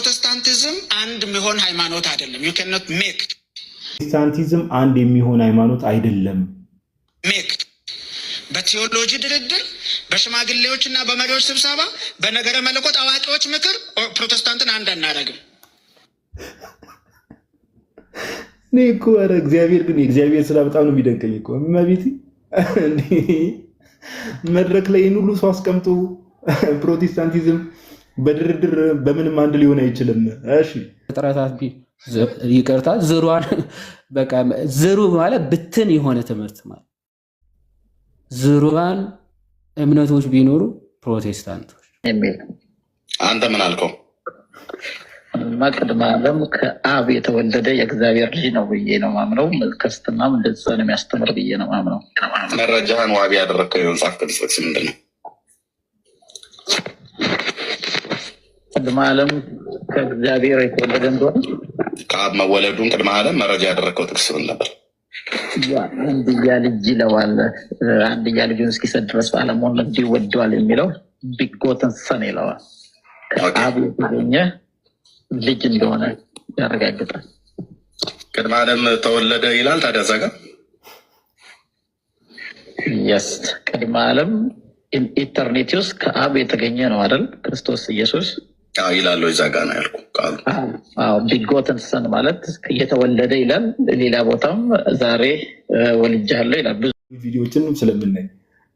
ፕሮቴስታንቲዝም አንድ የሚሆን ሃይማኖት አይደለም። you cannot make ፕሮቴስታንቲዝም አንድ የሚሆን ሃይማኖት አይደለም። ሜክ በቴዎሎጂ ድርድር፣ በሽማግሌዎችና በመሪዎች ስብሰባ፣ በነገረ መለኮት አዋቂዎች ምክር ፕሮቴስታንትን አንድ አናደርግም። እኮ ኧረ እግዚአብሔር ግን የእግዚአብሔር ስራ በጣም ነው የሚደንቀኝ እኮ እመቤቴ። መድረክ ላይ ይህን ሁሉ ሰው አስቀምጦ ፕሮቴስታንቲዝም በድርድር በምንም አንድ ሊሆን አይችልም። እሺ ጥራታት ይቅርታ፣ ዝሯን በቃ ዝሩ ማለት ብትን የሆነ ትምህርት ማለት ዝሩባን እምነቶች ቢኖሩ ፕሮቴስታንቶች የሚል አንተ ምን አልከው? ቅድመ ዓለም ከአብ የተወለደ የእግዚአብሔር ልጅ ነው ብዬ ነው ማምነው። ክርስትናም እንደዛ ነው የሚያስተምር ብዬ ነው ማምነው። መረጃህን ዋቢ ያደረግከው የመጽሐፍ ቅዱስ ጥቅስ ምንድን ነው? ቅድመ ዓለም ከእግዚአብሔር የተወለደ እንደሆነ ከአብ መወለዱን ቅድመ ዓለም መረጃ ያደረግከው ጥቅስ ምን ነበር? አንድያ ልጅ ይለዋል። አንድያ ልጁን እስኪሰጥ ድረስ ዓለሙን እንዲሁ ወደዋል የሚለው ቢጎትን ሰን ይለዋል። ከአብ የተገኘ ልጅ እንደሆነ ያረጋግጣል። ቅድመ ዓለም ተወለደ ይላል። ታዲያ እዛ ጋር የስ ቅድመ ዓለም ኢተርኒቲ ውስጥ ከአብ የተገኘ ነው አይደል? ክርስቶስ ኢየሱስ ይላል። እዛ ጋር ነው ያልኩ ቃሉ። ቢጎትን ሰን ማለት እየተወለደ ይላል። ሌላ ቦታም ዛሬ ወልጃለሁ ይላል። ብዙ ቪዲዮዎችንም ስለምናይ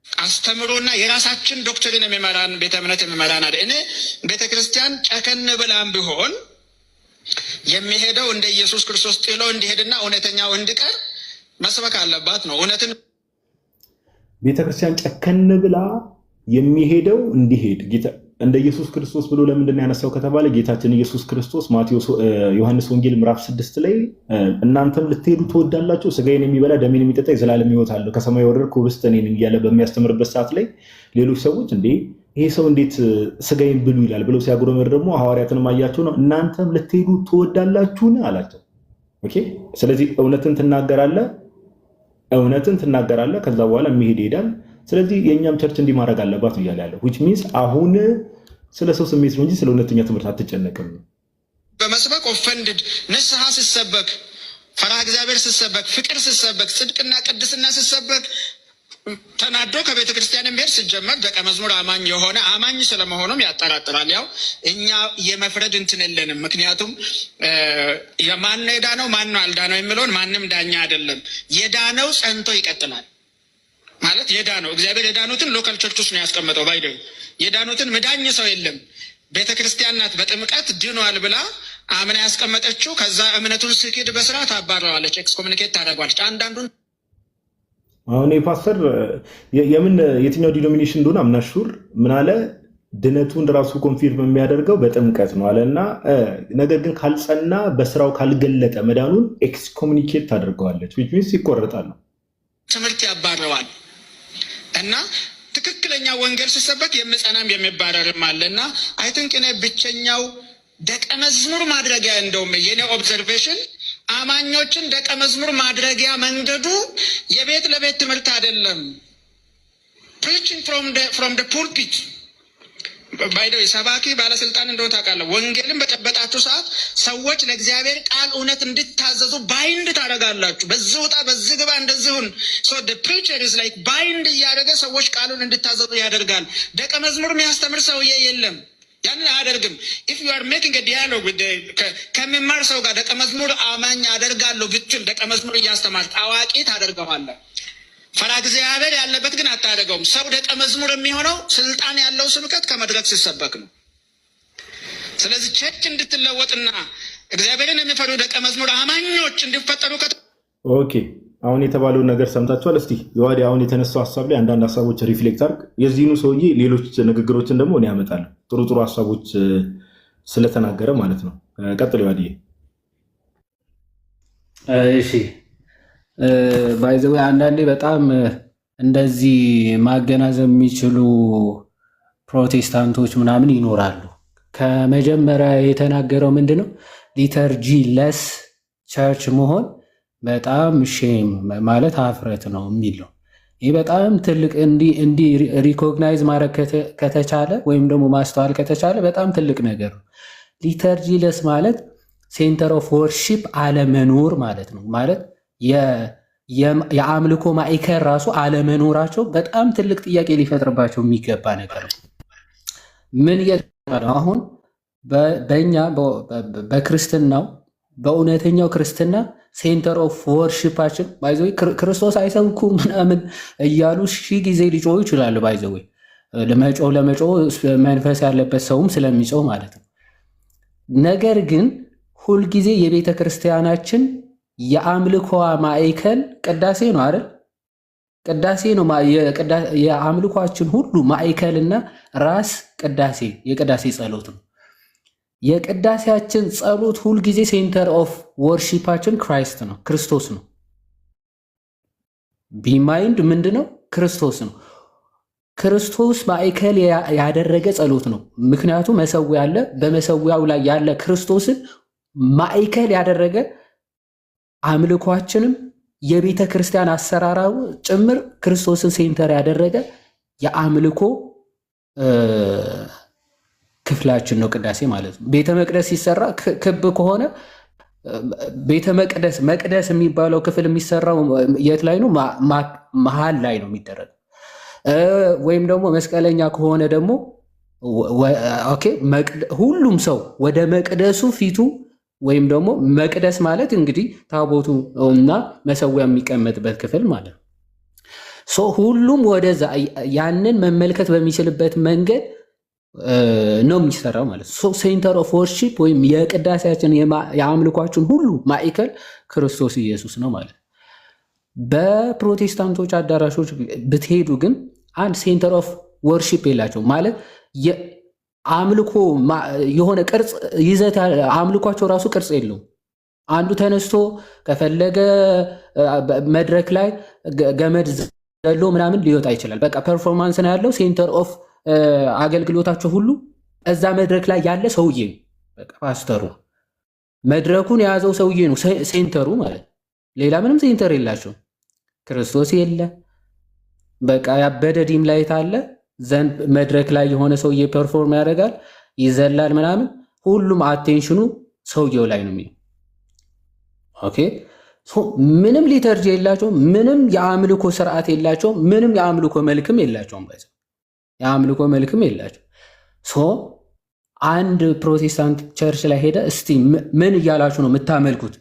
አስተምሮና የራሳችን ዶክትሪን የሚመራን ቤተ እምነት የሚመራን አይደል? እኔ ቤተክርስቲያን ጨከን ብላም ቢሆን የሚሄደው እንደ ኢየሱስ ክርስቶስ ጥሎ እንዲሄድና እውነተኛው እንዲቀር መስበክ አለባት ነው። እውነትን ቤተክርስቲያን ጨከን ብላ የሚሄደው እንዲሄድ እንደ ኢየሱስ ክርስቶስ ብሎ ለምንድን ያነሳው ከተባለ ጌታችን ኢየሱስ ክርስቶስ ዮሐንስ ወንጌል ምዕራፍ 6 ላይ እናንተም ልትሄዱ ትወዳላችሁ፣ ስጋዬን የሚበላ ደሜን የሚጠጣ የዘላለም ሕይወት አለው፣ ከሰማይ የወረድኩ ኅብስት እኔ ነኝ እያለ በሚያስተምርበት ሰዓት ላይ ሌሎች ሰዎች እንዴ ይሄ ሰው እንዴት ስጋዬን ብሉ ይላል ብለው ሲያጉረመር ደግሞ ሐዋርያትንም አያቸው ነው እናንተም ልትሄዱ ትወዳላችሁን አላቸው። ኦኬ። ስለዚህ እውነትን ትናገራለህ፣ ከዛ በኋላ የሚሄድ ይሄዳል። ስለዚህ የእኛም ቸርች እንዲህ ማድረግ አለባት እያለ ያለው which means አሁን ስለ ሰው ስሜት ነው እንጂ ስለ እውነተኛ ትምህርት አትጨነቅም። በመስበክ ኦፈንድድ ንስሐ ሲሰበክ፣ ፈሪሃ እግዚአብሔር ሲሰበክ፣ ፍቅር ሲሰበክ፣ ጽድቅና ቅድስና ሲሰበክ ተናዶ ከቤተ ክርስቲያን የሚሄድ ሲጀመር ደቀ መዝሙር አማኝ የሆነ አማኝ ስለመሆኑም ያጠራጥራል። ያው እኛ የመፍረድ እንትን የለንም። ምክንያቱም የማን ነው የዳነው ማን ነው አልዳነው የሚለውን ማንም ዳኛ አይደለም። የዳነው ጸንቶ ይቀጥላል ማለት የዳነው እግዚአብሔር የዳኑትን ሎካል ቸርች ውስጥ ነው ያስቀመጠው። ባይደው የዳኑትን መዳኝ ሰው የለም። ቤተ ክርስቲያን ናት በጥምቀት ድኗል ብላ አምና ያስቀመጠችው። ከዛ እምነቱን ስኪድ በስርዓት አባረዋለች፣ ኤክስኮሙኒኬት ታደርጓለች። አንዳንዱን አሁን የፓስተር የትኛው ዲኖሚኔሽን እንደሆነ አምናሹር ምን አለ ድነቱን ራሱ ኮንፊርም የሚያደርገው በጥምቀት ነው አለና፣ ነገር ግን ካልጸና በስራው ካልገለጠ መዳኑን ኤክስኮሙኒኬት ታደርገዋለች። which means ይቆረጣል ነው ትምህርት ያባረዋል። እና ትክክለኛ ወንጌል ሲሰበክ የምጸናም የሚባረርም አለ። እና አይ ቲንክ እኔ ብቸኛው ደቀ መዝሙር ማድረጊያ እንደውም የኔ ኦብዘርቬሽን አማኞችን ደቀ መዝሙር ማድረጊያ መንገዱ የቤት ለቤት ትምህርት አይደለም። ፕሪቺንግ ፍሮም ደ ፑልፒት ባይደው ሰባኪ ባለስልጣን እንደሆነ ታውቃለህ። ወንጌልን በጨበጣችሁ ሰዓት ሰዎች ለእግዚአብሔር ቃል እውነት እንድታዘዙ ባይንድ ታደርጋላችሁ። በዚህ ውጣ፣ በዚህ ግባ፣ እንደዚሁን ሶ the preacher is like ባይንድ እያደረገ ሰዎች ቃሉን እንድታዘዙ ያደርጋል። ደቀ መዝሙር የሚያስተምር ሰውዬ የለም፣ ያንን አያደርግም። if you are making a dialogue with ከሚማር ሰው ጋር ደቀ መዝሙር አማኝ አደርጋለሁ ብትል ደቀ መዝሙር እያስተማርክ አዋቂ ታደርገዋለህ። ፈሪሃ እግዚአብሔር ያለበት ግን አታደርገውም። ሰው ደቀ መዝሙር የሚሆነው ስልጣን ያለው ስብከት ከመድረክ ሲሰበክ ነው። ስለዚህ ቸርች እንድትለወጥና እግዚአብሔርን የሚፈሩ ደቀ መዝሙር አማኞች እንዲፈጠሩ ኦኬ። አሁን የተባለውን ነገር ሰምታችኋል። እስቲ የዋዲ አሁን የተነሳው ሀሳብ ላይ አንዳንድ ሀሳቦች ሪፍሌክት አድርግ። የዚህኑ ሰውዬ ሌሎች ንግግሮችን ደግሞ እኔ ያመጣለሁ፣ ጥሩ ጥሩ ሀሳቦች ስለተናገረ ማለት ነው። ቀጥል የዋዲ። እሺ ባይዘው አንዳንዴ በጣም እንደዚህ ማገናዘብ የሚችሉ ፕሮቴስታንቶች ምናምን ይኖራሉ። ከመጀመሪያ የተናገረው ምንድነው ሊተርጂ ለስ ቸርች መሆን በጣም ሼም ማለት አፍረት ነው የሚለው። ይህ በጣም ትልቅ እንዲህ ሪኮግናይዝ ማድረግ ከተቻለ ወይም ደግሞ ማስተዋል ከተቻለ በጣም ትልቅ ነገር ነው። ሊተርጂለስ ማለት ሴንተር ኦፍ ወርሺፕ አለመኖር ማለት ነው። ማለት የአምልኮ ማዕከል ራሱ አለመኖራቸው በጣም ትልቅ ጥያቄ ሊፈጥርባቸው የሚገባ ነገር ነው። ምን ነው አሁን በእኛ በክርስትናው በእውነተኛው ክርስትና ሴንተር ኦፍ ወርሺፓችን ባይዘዌ ክርስቶስ አይሰብኩ ምናምን እያሉ ሺህ ጊዜ ሊጮሁ ይችላሉ። ባይዘዌ ለመጮህ መንፈስ ያለበት ሰውም ስለሚጮህ ማለት ነው። ነገር ግን ሁልጊዜ የቤተ ክርስቲያናችን የአምልኮዋ ማዕከል ቅዳሴ ነው አይደል? ቅዳሴ ነው። የአምልኳችን ሁሉ ማዕከልና ራስ ቅዳሴ የቅዳሴ ጸሎት ነው። የቅዳሴያችን ጸሎት ሁልጊዜ ሴንተር ኦፍ ወርሺፓችን ክራይስት ነው፣ ክርስቶስ ነው። ቢማይንድ ምንድን ነው? ክርስቶስ ነው። ክርስቶስ ማዕከል ያደረገ ጸሎት ነው። ምክንያቱም መሰዊያ አለ። በመሰዊያው ላይ ያለ ክርስቶስን ማዕከል ያደረገ አምልኳችንም የቤተ ክርስቲያን አሰራራው ጭምር ክርስቶስን ሴንተር ያደረገ የአምልኮ ክፍላችን ነው ቅዳሴ ማለት ነው። ቤተ መቅደስ ሲሰራ ክብ ከሆነ ቤተ መቅደስ የሚባለው ክፍል የሚሰራው የት ላይ ነው? መሀል ላይ ነው የሚደረገው። ወይም ደግሞ መስቀለኛ ከሆነ ደግሞ ሁሉም ሰው ወደ መቅደሱ ፊቱ ወይም ደግሞ መቅደስ ማለት እንግዲህ ታቦቱ እና መሰዊያ የሚቀመጥበት ክፍል ማለት ነው። ሁሉም ወደዛ ያንን መመልከት በሚችልበት መንገድ ነው የሚሰራው ማለት ነው። ሴንተር ኦፍ ወርሺፕ ወይም የቅዳሴያችን የአምልኳችን ሁሉ ማዕከል ክርስቶስ ኢየሱስ ነው ማለት ነው። በፕሮቴስታንቶች አዳራሾች ብትሄዱ ግን አንድ ሴንተር ኦፍ ወርሺፕ የላቸው ማለት አምልኮ የሆነ ቅርጽ ይዘት አምልኳቸው ራሱ ቅርጽ የለውም። አንዱ ተነስቶ ከፈለገ መድረክ ላይ ገመድ ዘሎ ምናምን ሊወጣ ይችላል። በቃ ፐርፎርማንስ ነው ያለው። ሴንተር ኦፍ አገልግሎታቸው ሁሉ እዛ መድረክ ላይ ያለ ሰውዬ ነው። በቃ ፓስተሩ መድረኩን የያዘው ሰውዬ ነው ሴንተሩ ማለት። ሌላ ምንም ሴንተር የላቸው። ክርስቶስ የለ። በቃ ያበደ ዲም ላይት አለ ዘንድ መድረክ ላይ የሆነ ሰውዬ ፐርፎርም ያደርጋል፣ ይዘላል ምናምን። ሁሉም አቴንሽኑ ሰውየው ላይ ነው የሚለው። ኦኬ ምንም ሊተርጂ የላቸው፣ ምንም የአምልኮ ስርዓት የላቸው፣ ምንም የአምልኮ መልክም የላቸውም። የአምልኮ መልክም የላቸው። አንድ ፕሮቴስታንት ቸርች ላይ ሄደ እስቲ ምን እያላችሁ ነው የምታመልኩት?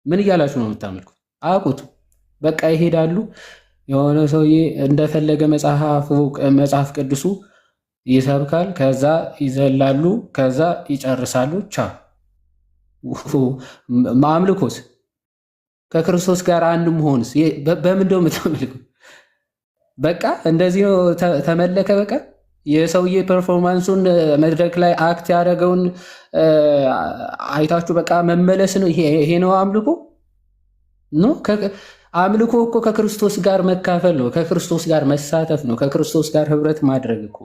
ምን እያላችሁ ነው የምታመልኩት? አያውቁት። በቃ ይሄዳሉ። የሆነ ሰውዬ እንደፈለገ መጽሐፍ ቅዱሱ ይሰብካል፣ ከዛ ይዘላሉ፣ ከዛ ይጨርሳሉ። ማምልኮስ ከክርስቶስ ጋር አንድ መሆንስ በምንድነው የምታመልኩት? በቃ እንደዚህ ነው ተመለከ። በቃ የሰውዬ ፐርፎርማንሱን መድረክ ላይ አክት ያደረገውን አይታችሁ በቃ መመለስ ነው። ይሄ ነው አምልኮ ነው። አምልኮ እኮ ከክርስቶስ ጋር መካፈል ነው። ከክርስቶስ ጋር መሳተፍ ነው። ከክርስቶስ ጋር ህብረት ማድረግ እኮ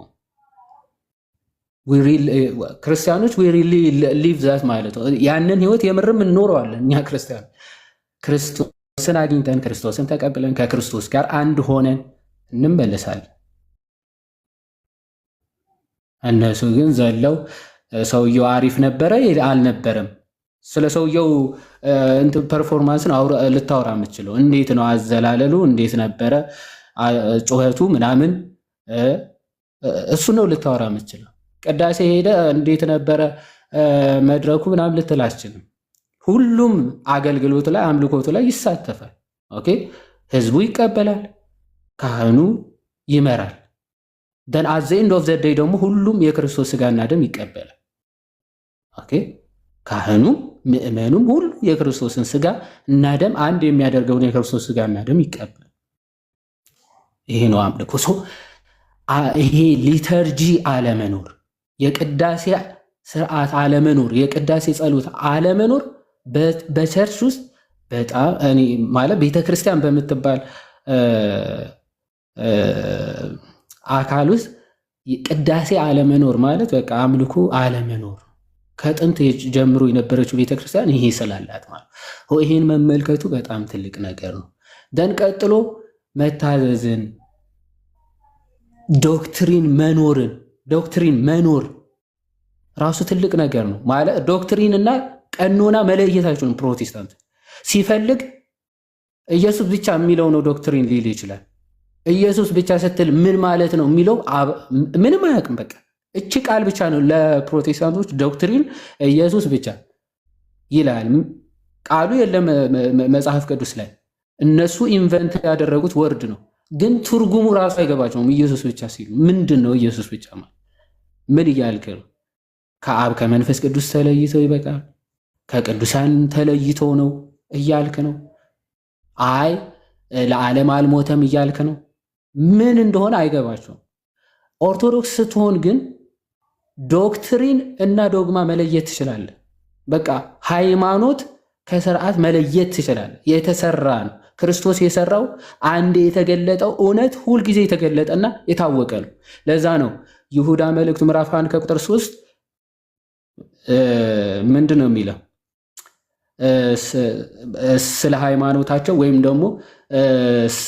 ክርስቲያኖች ሊቭ ዛት ማለት ነው። ያንን ህይወት የምርም እንኖረዋለን እኛ ክርስቲያኖች። ክርስቶስን አግኝተን ክርስቶስን ተቀብለን ከክርስቶስ ጋር አንድ ሆነን እንመለሳለን። እነሱ ግን ዘለው ሰውየው አሪፍ ነበረ አልነበረም፣ ስለ ሰውየው ፐርፎርማንስን ልታወራ የምችለው እንዴት ነው አዘላለሉ፣ እንዴት ነበረ ጩኸቱ ምናምን፣ እሱ ነው ልታወራ የምችለው። ቅዳሴ ሄደ እንዴት ነበረ መድረኩ ምናምን ልትል አትችልም። ሁሉም አገልግሎት ላይ አምልኮቱ ላይ ይሳተፋል። ኦኬ ህዝቡ ይቀበላል፣ ካህኑ ይመራል። ደን አት ዘ ኤንድ ኦፍ ዘ ዴይ ደግሞ ሁሉም የክርስቶስ ስጋና ደም ይቀበላል። ኦኬ ካህኑም ምእመኑም ሁሉ የክርስቶስን ስጋ እና ደም አንድ የሚያደርገውን የክርስቶስ ስጋና ደም ይቀበላል። ይሄ ነው አምልኮ። ይሄ ሊተርጂ አለመኖር፣ የቅዳሴ ስርዓት አለመኖር፣ የቅዳሴ ጸሎት አለመኖር በቸርች ውስጥ በጣም እኔ ማለት ቤተክርስቲያን በምትባል አካል ውስጥ ቅዳሴ አለመኖር ማለት በቃ አምልኮ አለመኖር። ከጥንት ጀምሮ የነበረችው ቤተክርስቲያን ይሄ ስላላት ማለት ይሄን መመልከቱ በጣም ትልቅ ነገር ነው። ደን ቀጥሎ መታዘዝን፣ ዶክትሪን መኖር ራሱ ትልቅ ነገር ነው ማለት ዶክትሪን እና ቀኖና መለየታቸው ነው። ፕሮቴስታንት ሲፈልግ ኢየሱስ ብቻ የሚለው ነው ዶክትሪን ሊል ይችላል። ኢየሱስ ብቻ ስትል ምን ማለት ነው የሚለው ምንም አያውቅም። በቃ እቺ ቃል ብቻ ነው ለፕሮቴስታንቶች ዶክትሪን ኢየሱስ ብቻ ይላል። ቃሉ የለም መጽሐፍ ቅዱስ ላይ እነሱ ኢንቨንት ያደረጉት ወርድ ነው። ግን ትርጉሙ ራሱ አይገባቸውም። ኢየሱስ ብቻ ሲሉ ምንድን ነው ኢየሱስ ብቻ ማለት ምን እያልክ ነው? ከአብ ከመንፈስ ቅዱስ ተለይተው ይበቃል፣ ከቅዱሳን ተለይቶ ነው እያልክ ነው? አይ ለዓለም አልሞተም እያልክ ነው? ምን እንደሆነ አይገባቸውም። ኦርቶዶክስ ስትሆን ግን ዶክትሪን እና ዶግማ መለየት ትችላለህ። በቃ ሃይማኖት ከስርዓት መለየት ትችላለህ። የተሰራ ነው። ክርስቶስ የሰራው አንድ የተገለጠው እውነት ሁልጊዜ የተገለጠና የታወቀ ነው። ለዛ ነው ይሁዳ መልእክቱ ምዕራፍ 1 ከቁጥር 3 ምንድን ነው የሚለው? ስለ ሃይማኖታቸው ወይም ደግሞ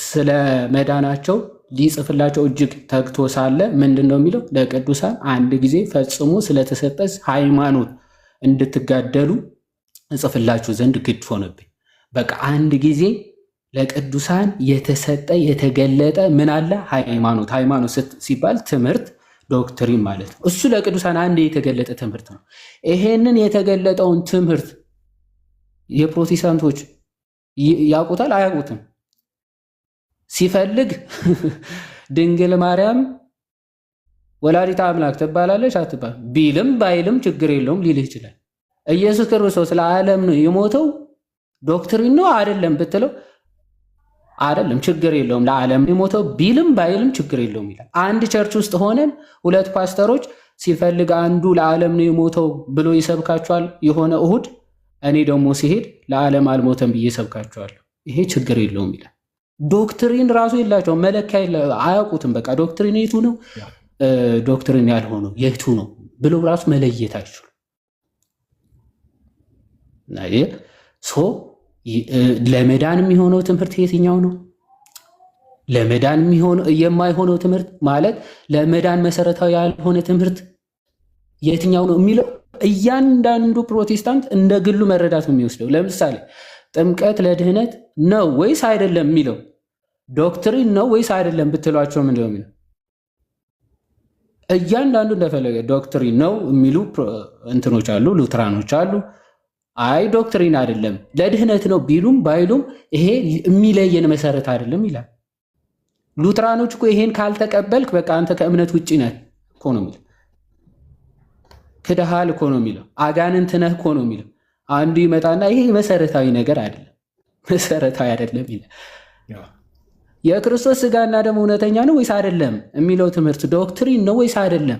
ስለ መዳናቸው ሊጽፍላቸው እጅግ ተግቶ ሳለ ምንድን ነው የሚለው? ለቅዱሳን አንድ ጊዜ ፈጽሞ ስለተሰጠች ሃይማኖት እንድትጋደሉ እጽፍላችሁ ዘንድ ግድ ሆነብኝ። በቃ አንድ ጊዜ ለቅዱሳን የተሰጠ የተገለጠ ምን አለ? ሃይማኖት። ሃይማኖት ሲባል ትምህርት ዶክትሪን ማለት ነው። እሱ ለቅዱሳን አንድ የተገለጠ ትምህርት ነው። ይሄንን የተገለጠውን ትምህርት የፕሮቴስታንቶች ያውቁታል? አያውቁትም? ሲፈልግ ድንግል ማርያም ወላዲተ አምላክ ትባላለች አትባል ቢልም ባይልም ችግር የለውም ሊልህ ይችላል። ኢየሱስ ክርስቶስ ለዓለም ነው የሞተው ዶክትሪን ነው አይደለም ብትለው አይደለም ችግር የለውም ለዓለም የሞተው ቢልም ባይልም ችግር የለውም ይላል። አንድ ቸርች ውስጥ ሆነን ሁለት ፓስተሮች ሲፈልግ አንዱ ለዓለም ነው የሞተው ብሎ ይሰብካቸዋል የሆነ እሁድ፣ እኔ ደግሞ ሲሄድ ለዓለም አልሞተም ብዬ ሰብካቸዋለሁ። ይሄ ችግር የለውም ይላል። ዶክትሪን ራሱ የላቸውም፣ መለኪያ አያውቁትም። በቃ ዶክትሪን የቱ ነው ዶክትሪን ያልሆነው የቱ ነው ብሎ ራሱ መለየት አይችሉም። ለመዳን የሚሆነው ትምህርት የትኛው ነው? ለመዳን የማይሆነው ትምህርት ማለት ለመዳን መሰረታዊ ያልሆነ ትምህርት የትኛው ነው የሚለው እያንዳንዱ ፕሮቴስታንት እንደ ግሉ መረዳት ነው የሚወስደው። ለምሳሌ ጥምቀት ለድህነት ነው ወይስ አይደለም የሚለው ዶክትሪን ነው ወይስ አይደለም ብትሏቸው ምንድን ነው የሚለው? እያንዳንዱ እንደፈለገ ዶክትሪን ነው የሚሉ እንትኖች አሉ፣ ሉትራኖች አሉ። አይ ዶክትሪን አይደለም ለድህነት ነው ቢሉም ባይሉም ይሄ የሚለየን መሰረት አይደለም ይላል። ሉትራኖች እኮ ይሄን ካልተቀበልክ በቃ አንተ ከእምነት ውጭ ነህ እኮ ነው የሚለው። ክደሃል እኮ ነው የሚለው። አጋንንት ነህ እኮ ነው የሚለው። አንዱ ይመጣና ይሄ መሰረታዊ ነገር አይደለም መሰረታዊ አይደለም ይላል። የክርስቶስ ስጋና ደም እውነተኛ ነው ወይስ አይደለም የሚለው ትምህርት ዶክትሪን ነው ወይስ አይደለም?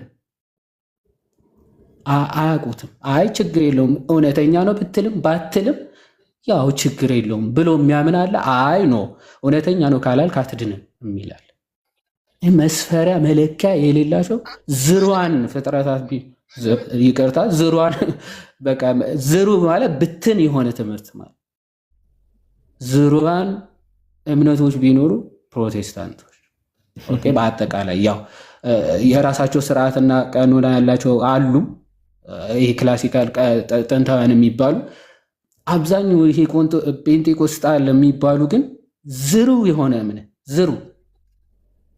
አያውቁትም። አይ ችግር የለውም እውነተኛ ነው ብትልም ባትልም ያው ችግር የለውም ብሎ የሚያምን አለ። አይ ኖ እውነተኛ ነው ካላልክ አትድንም የሚላል። መስፈሪያ መለኪያ የሌላቸው ዝሯን ፍጥረታት ይቅርታ ዝሯን በቃ ዝሩ ማለት ብትን የሆነ ትምህርት ማለት ዝሯን እምነቶች ቢኖሩ ፕሮቴስታንቶች ኦኬ፣ በአጠቃላይ ያው የራሳቸው ስርዓትና ቀኖና ያላቸው አሉ። ይሄ ክላሲካል ጥንታውያን የሚባሉ አብዛኛው ይሄ ፔንቴኮስጣል የሚባሉ ግን ዝሩ የሆነ እምነት ዝሩ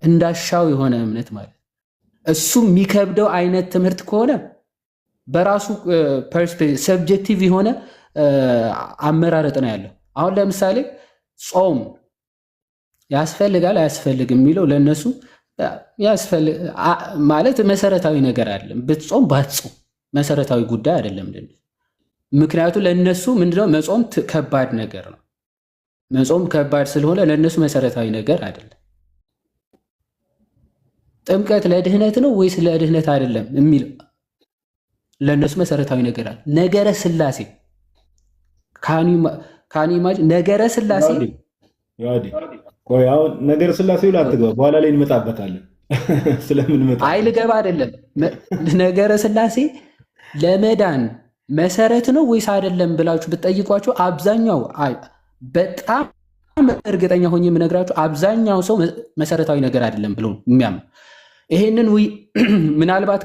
እንዳሻው የሆነ እምነት ማለት እሱ የሚከብደው አይነት ትምህርት ከሆነ በራሱ ሰብጀክቲቭ የሆነ አመራረጥ ነው ያለው። አሁን ለምሳሌ ጾም ያስፈልጋል አያስፈልግም የሚለው ለእነሱ ማለት መሰረታዊ ነገር አይደለም። ብትጾም ባትጾም መሰረታዊ ጉዳይ አይደለም። ምክንያቱም ለእነሱ ምንድነው መጾም ከባድ ነገር ነው። መጾም ከባድ ስለሆነ ለእነሱ መሰረታዊ ነገር አይደለም። ጥምቀት ለድህነት ነው ወይስ ለድህነት አይደለም የሚለው ለእነሱ መሰረታዊ ነገር አለ። ነገረ ስላሴ ካኒማጅ ነገረ ስላሴ ነገረ ስላሴው ላትገባ በኋላ ላይ እንመጣበታለን። ስለምንመጣ አይ ልገባ አይደለም። ነገረ ስላሴ ለመዳን መሰረት ነው ወይስ አይደለም ብላችሁ ብትጠይቋቸው አብዛኛው በጣም እርግጠኛ ሆኜ የምነግራችሁ አብዛኛው ሰው መሰረታዊ ነገር አይደለም ብሎ የሚያምን ይሄንን ምናልባት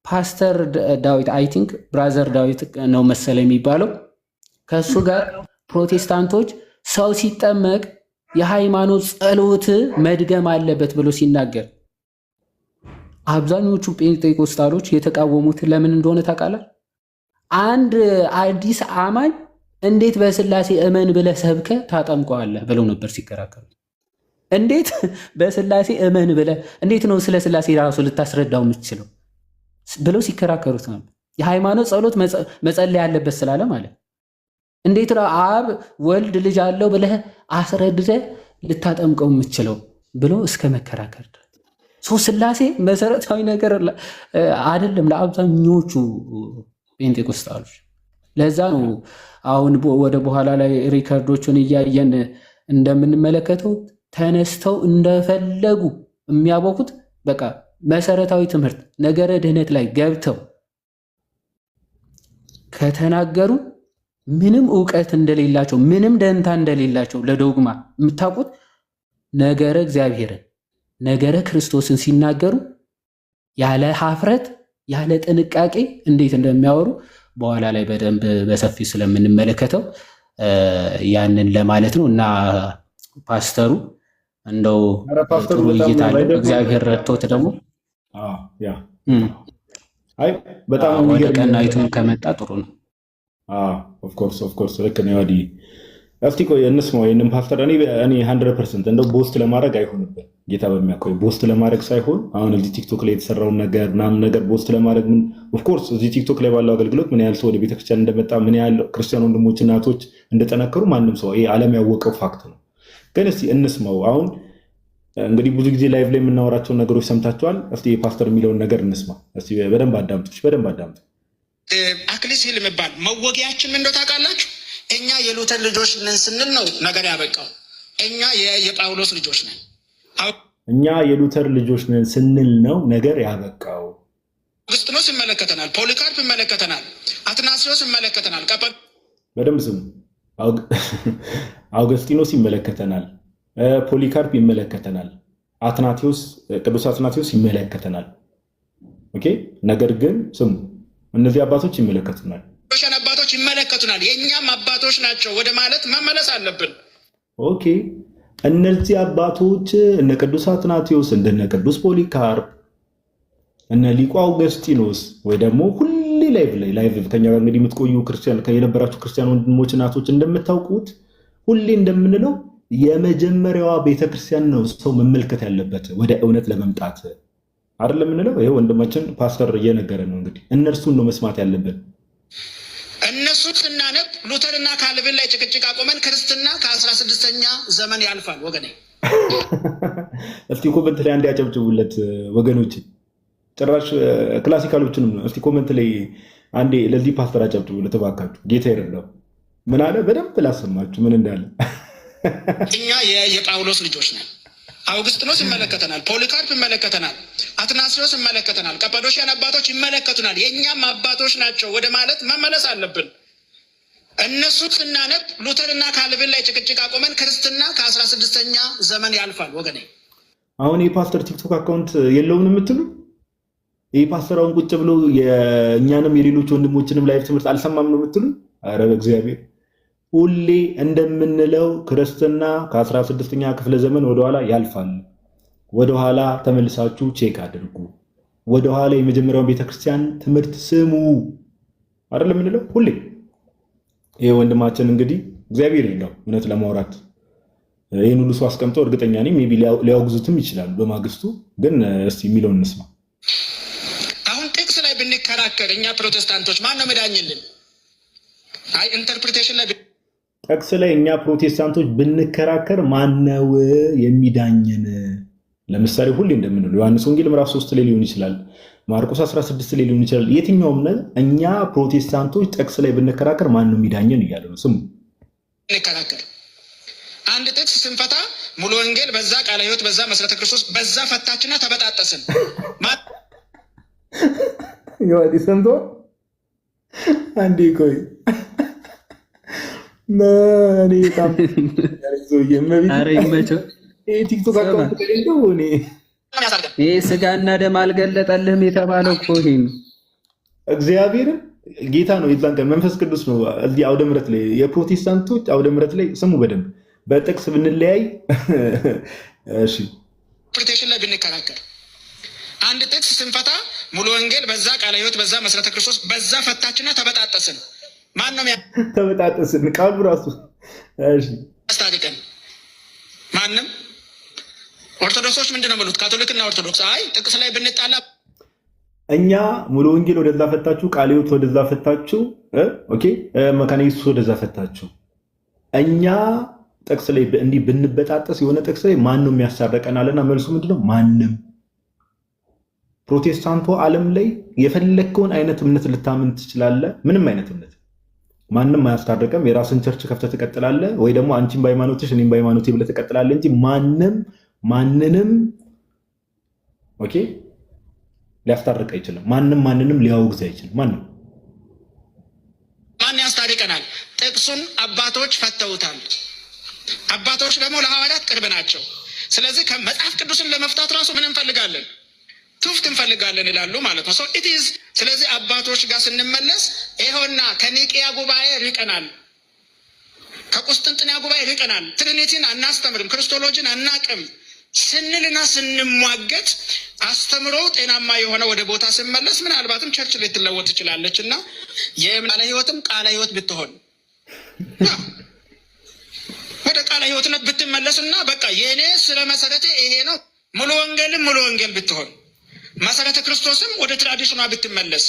ፓስተር ዳዊት አይ ቲንክ ብራዘር ዳዊት ነው መሰለ የሚባለው ከእሱ ጋር ፕሮቴስታንቶች ሰው ሲጠመቅ የሃይማኖት ጸሎት መድገም አለበት ብሎ ሲናገር አብዛኞቹ ጴንጤቆስታሎች የተቃወሙት ለምን እንደሆነ ታውቃለህ? አንድ አዲስ አማኝ እንዴት በስላሴ እመን ብለህ ሰብከ ታጠምቀዋለህ ብለው ነበር ሲከራከሩ። እንዴት በስላሴ እመን ብለህ እንዴት ነው ስለ ስላሴ ራሱ ልታስረዳው የምትችለው ብለው ሲከራከሩት ነበር። የሃይማኖት ጸሎት መጸለይ ያለበት ስላለ ማለት እንዴት ነው አብ ወልድ ልጅ አለው ብለህ አስረድተህ ልታጠምቀው የምትችለው ብሎ እስከ መከራከር ስላሴ መሰረታዊ ነገር አይደለም ለአብዛኞቹ ጴንጤቆስጣሎች። ለዛ ነው አሁን ወደ በኋላ ላይ ሪከርዶቹን እያየን እንደምንመለከተው ተነስተው እንደፈለጉ የሚያቦኩት በቃ መሰረታዊ ትምህርት ነገረ ድህነት ላይ ገብተው ከተናገሩ ምንም እውቀት እንደሌላቸው ምንም ደንታ እንደሌላቸው ለዶግማ የምታውቁት ነገረ እግዚአብሔርን ነገረ ክርስቶስን ሲናገሩ ያለ ሀፍረት ያለ ጥንቃቄ እንዴት እንደሚያወሩ በኋላ ላይ በደንብ በሰፊው ስለምንመለከተው ያንን ለማለት ነው። እና ፓስተሩ እንደው ጥሩ እይታ አለው እግዚአብሔር ረድቶት ደግሞ በጣም ወደ ቀናይቱን ከመጣ ጥሩ ነው። ኦፍኮርስ ልክ ነው። ወዲህ እስቲ ቆይ እንስማው ይህንን ፓስተር። እኔ 100% እንደው ቦስት ለማድረግ አይሆንብን ጌታ በሚያውቀው ቦስት ለማድረግ ሳይሆን አሁን እዚህ ቲክቶክ ላይ የተሰራውን ነገር ምናምን ነገር ቦስት ለማድረግ ምን ኦፍኮርስ እዚህ ቲክቶክ ላይ ባለው አገልግሎት ምን ያህል ሰው ወደ ቤተክርስቲያን እንደመጣ ምን ያህል ክርስቲያን ወንድሞች እናቶች እንደጠነከሩ ማንም ሰው ይሄ ዓለም ያወቀው ፋክት ነው። ግን እስቲ እንስማው። አሁን እንግዲህ ብዙ ጊዜ ላይቭ ላይ የምናወራቸውን ነገሮች ሰምታችኋል። እስቲ ፓስተር የሚለውን ነገር እንስማ። እስቲ በደንብ አዳምጡ። አክሊስ ሂል የሚባል መወጊያችን ምን እንደው ታውቃላችሁ? እኛ የሉተር ልጆች ነን ስንል ነው ነገር ያበቃው። እኛ የጳውሎስ ልጆች ነን። እኛ የሉተር ልጆች ነን ስንል ነው ነገር ያበቃው። አውግስጢኖስ ይመለከተናል፣ ፖሊካርፕ ይመለከተናል፣ አትናሲዮስ ይመለከተናል። በደንብ ስሙ። አውግስጢኖስ ይመለከተናል፣ ፖሊካርፕ ይመለከተናል፣ ቅዱስ አትናቴዎስ ይመለከተናል። ኦኬ። ነገር ግን ስሙ እነዚህ አባቶች ይመለከቱናል፣ አባቶች ይመለከቱናል፣ የእኛም አባቶች ናቸው ወደ ማለት መመለስ አለብን። ኦኬ። እነዚህ አባቶች እነ ቅዱስ አትናቴዎስ እንደነ ቅዱስ ፖሊካርፕ እነ ሊቁ አውግስጢኖስ ወይ ደግሞ ሁሌ ላይቭ ከኛ ጋር እንግዲህ የምትቆዩ ክርስቲያን የነበራችሁ ክርስቲያን ወንድሞች እናቶች እንደምታውቁት ሁሌ እንደምንለው የመጀመሪያዋ ቤተክርስቲያን ነው ሰው መመልከት ያለበት ወደ እውነት ለመምጣት አይደለም የምንለው። ይሄ ወንድማችን ፓስተር እየነገረ ነው። እንግዲህ እነርሱን ነው መስማት ያለብን። እነሱን ስናነብ ሉተርና ካልቪን ላይ ጭቅጭቅ አቆመን። ክርስትና ከ16ኛ ዘመን ያልፋል ወገኔ። እስቲ ኮመንት ላይ አንድ ያጨብጭቡለት ወገኖች። ጭራሽ ክላሲካሎችንም እስቲ ኮመንት ላይ አንዴ ለዚህ ፓስተር አጨብጭቡለት እባካችሁ። ጌታ ይረዳው። ምን አለ? በደንብ ላሰማችሁ ምን እንዳለ። እኛ የጳውሎስ ልጆች ነን። አውግስጢኖስ ይመለከተናል፣ ፖሊካርፕ ይመለከተናል፣ አትናሲዮስ ይመለከተናል፣ ቀጳዶሽያን አባቶች ይመለከቱናል፣ የእኛም አባቶች ናቸው ወደ ማለት መመለስ አለብን። እነሱ ስናነብ ሉተርና ካልቪን ላይ ጭቅጭቅ አቆመን። ክርስትና ከ16ኛ ዘመን ያልፋል ወገኔ። አሁን የፓስተር ቲክቶክ አካውንት የለውም የምትሉ ይህ ፓስተር አሁን ቁጭ ብሎ የእኛንም የሌሎች ወንድሞችንም ላይቭ ትምህርት አልሰማም ነው የምትሉ? ኧረ በእግዚአብሔር ሁሌ እንደምንለው ክርስትና ከ16ኛ ክፍለ ዘመን ወደኋላ ያልፋል። ወደኋላ ተመልሳችሁ ቼክ አድርጉ። ወደኋላ የመጀመሪያውን ቤተክርስቲያን ትምህርት ስሙ አይደለም የምንለው ሁሌ። ይህ ወንድማችን እንግዲህ እግዚአብሔር ይርዳው እውነት ለማውራት ይህን ሁሉ ሰው አስቀምጠው እርግጠኛ ነኝ ሜይ ቢ ሊያወግዙትም ይችላሉ በማግስቱ። ግን እስቲ የሚለውን እንስማ። አሁን ጥቅስ ላይ ብንከራከር እኛ ፕሮቴስታንቶች ማን ነው መዳኝልን? አይ ኢንተርፕሪቴሽን ላይ ጥቅስ ላይ እኛ ፕሮቴስታንቶች ብንከራከር ማነው የሚዳኝን? ለምሳሌ ሁሌ እንደምንለው ዮሐንስ ወንጌል ምዕራፍ 3 ላይ ሊሆን ይችላል፣ ማርቆስ 16 ላይ ሊሆን ይችላል። የትኛውም እኛ ፕሮቴስታንቶች ጥቅስ ላይ ብንከራከር ማነው የሚዳኝን እያለ ነው። ስሙ እንከራከር። አንድ ጥቅስ ስንፈታ ሙሉ ወንጌል በዛ ቃለ ሕይወት በዛ መሰረተ ክርስቶስ በዛ ፈታችና ተበጣጠስን። ይወዲ ሰምቶ አንዴ ቆይ ማን ይጣም ቲክቶክ አካውንት ከሌለው እኔ ይሄ ስጋና ደም አልገለጠልህም የተባለው እኮ ይሄ እግዚአብሔርን ጌታ ነው። የዛን ቀን መንፈስ ቅዱስ ነው። እዚህ አውደ ምሕረት ላይ የፕሮቴስታንቶች አውደ ምሕረት ላይ ስሙ በደንብ በጥቅስ ብንለያይ እሺ ኢንተርፕሪቴሽን ላይ ብንከራከር አንድ ጥቅስ ስንፈታ ሙሉ ወንጌል በዛ ቃለ ሕይወት በዛ መሰረተ ክርስቶስ በዛ ፈታችና ተበጣጠስን። ማን ነው ተበጣጠስን? ቃሉ ራሱ እሺ አስታጥቀን ማንም ኦርቶዶክሶች ምንድነው የሚሉት? ካቶሊክና ኦርቶዶክስ አይ ጥቅስ ላይ ብንጣላ እኛ ሙሉ ወንጌል ወደዛ ፈታችሁ፣ ቃለ ሕይወት ወደዛ ፈታችሁ፣ ኦኬ መካነ ኢየሱስ ወደዛ ፈታችሁ። እኛ ጥቅስ ላይ እንዲህ ብንበጣጠስ የሆነ ጥቅስ ላይ ማን ነው የሚያሳርቀናልና መልሱ ምንድነው? ማንም። ፕሮቴስታንቱ ዓለም ላይ የፈለግከውን አይነት እምነት ልታምን ትችላለህ። ምንም አይነት እምነት ማንም አያስታርቅም። የራስን ቸርች ከፍተህ ትቀጥላለህ፣ ወይ ደግሞ አንቺም በሃይማኖትሽ እኔም በሃይማኖቴ ብለህ ትቀጥላለህ እንጂ ማንንም ኦኬ ሊያስታርቅ አይችልም። ማንንም ሊያወግዝ አይችልም። ማን ያስታርቀናል? ጥቅሱን አባቶች ፈተውታል። አባቶች ደግሞ ለሐዋርያት ቅርብ ናቸው። ስለዚህ ከመጽሐፍ ቅዱስን ለመፍታት ራሱ ምን እንፈልጋለን? ትውፍት እንፈልጋለን ይላሉ ማለት ነው። ስለዚህ አባቶች ጋር ስንመለስ ይኸውና ከኒቅያ ጉባኤ ርቀናል፣ ከቁስጥንጥንያ ጉባኤ ርቀናል፣ ትሪኒቲን አናስተምርም፣ ክርስቶሎጂን አናቅም ስንልና ስንሟገት አስተምሮ ጤናማ የሆነ ወደ ቦታ ስንመለስ ምናልባትም ቸርች ላይ ትለወጥ ትችላለች እና የቃለ ሕይወትም ቃለ ሕይወት ብትሆን ወደ ቃለ ሕይወትነት ብትመለስና በቃ የእኔ ስለ መሰረቴ ይሄ ነው ሙሉ ወንጌልም ሙሉ ወንጌል ብትሆን መሰረተ ክርስቶስም ወደ ትራዲሽኗ ብትመለስ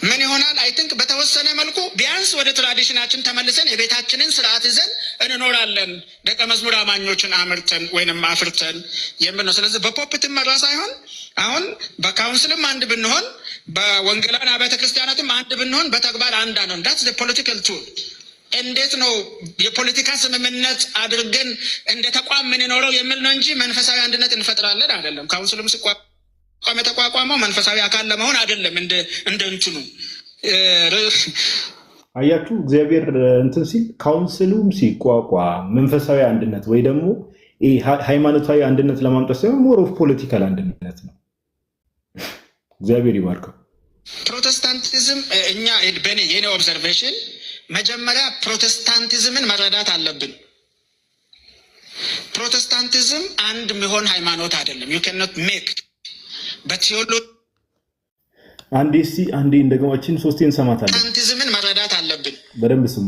ምን ይሆናል? አይ ቲንክ በተወሰነ መልኩ ቢያንስ ወደ ትራዲሽናችን ተመልሰን የቤታችንን ስርዓት ይዘን እንኖራለን። ደቀ መዝሙር አማኞችን አምርተን ወይንም አፍርተን የምን ነው። ስለዚህ በፖፕ ትመራ ሳይሆን አሁን በካውንስልም አንድ ብንሆን፣ በወንጌላውያን አብያተ ክርስቲያናትም አንድ ብንሆን፣ በተግባር አንድ ነው። ዳትስ ዘ ፖለቲካል ቱል። እንዴት ነው የፖለቲካ ስምምነት አድርገን እንደ ተቋም የምንኖረው የሚል ነው እንጂ መንፈሳዊ አንድነት እንፈጥራለን አይደለም። ካውንስልም ሲቋቋም የተቋቋመው መንፈሳዊ አካል ለመሆን አይደለም። እንደ እንትኑ አያችሁ፣ እግዚአብሔር እንትን ሲል ካውንስሉም ሲቋቋም መንፈሳዊ አንድነት ወይ ደግሞ ሃይማኖታዊ አንድነት ለማምጣት ሳይሆን ሞር ኦፍ ፖለቲካል አንድነት ነው። እግዚአብሔር ይባርከው። ፕሮቴስታንቲዝም እኛ የኔ ኦብዘርቬሽን መጀመሪያ ፕሮቴስታንቲዝምን መረዳት አለብን። ፕሮቴስታንቲዝም አንድ የሚሆን ሃይማኖት አይደለም። ዩ ካን ኖት ሜክ በቴዎሎጂ አንዴ እንደገማችን ሶስቴ እንሰማታለን። ፕሮቴስታንቲዝምን መረዳት አለብን። በደንብ ስሙ።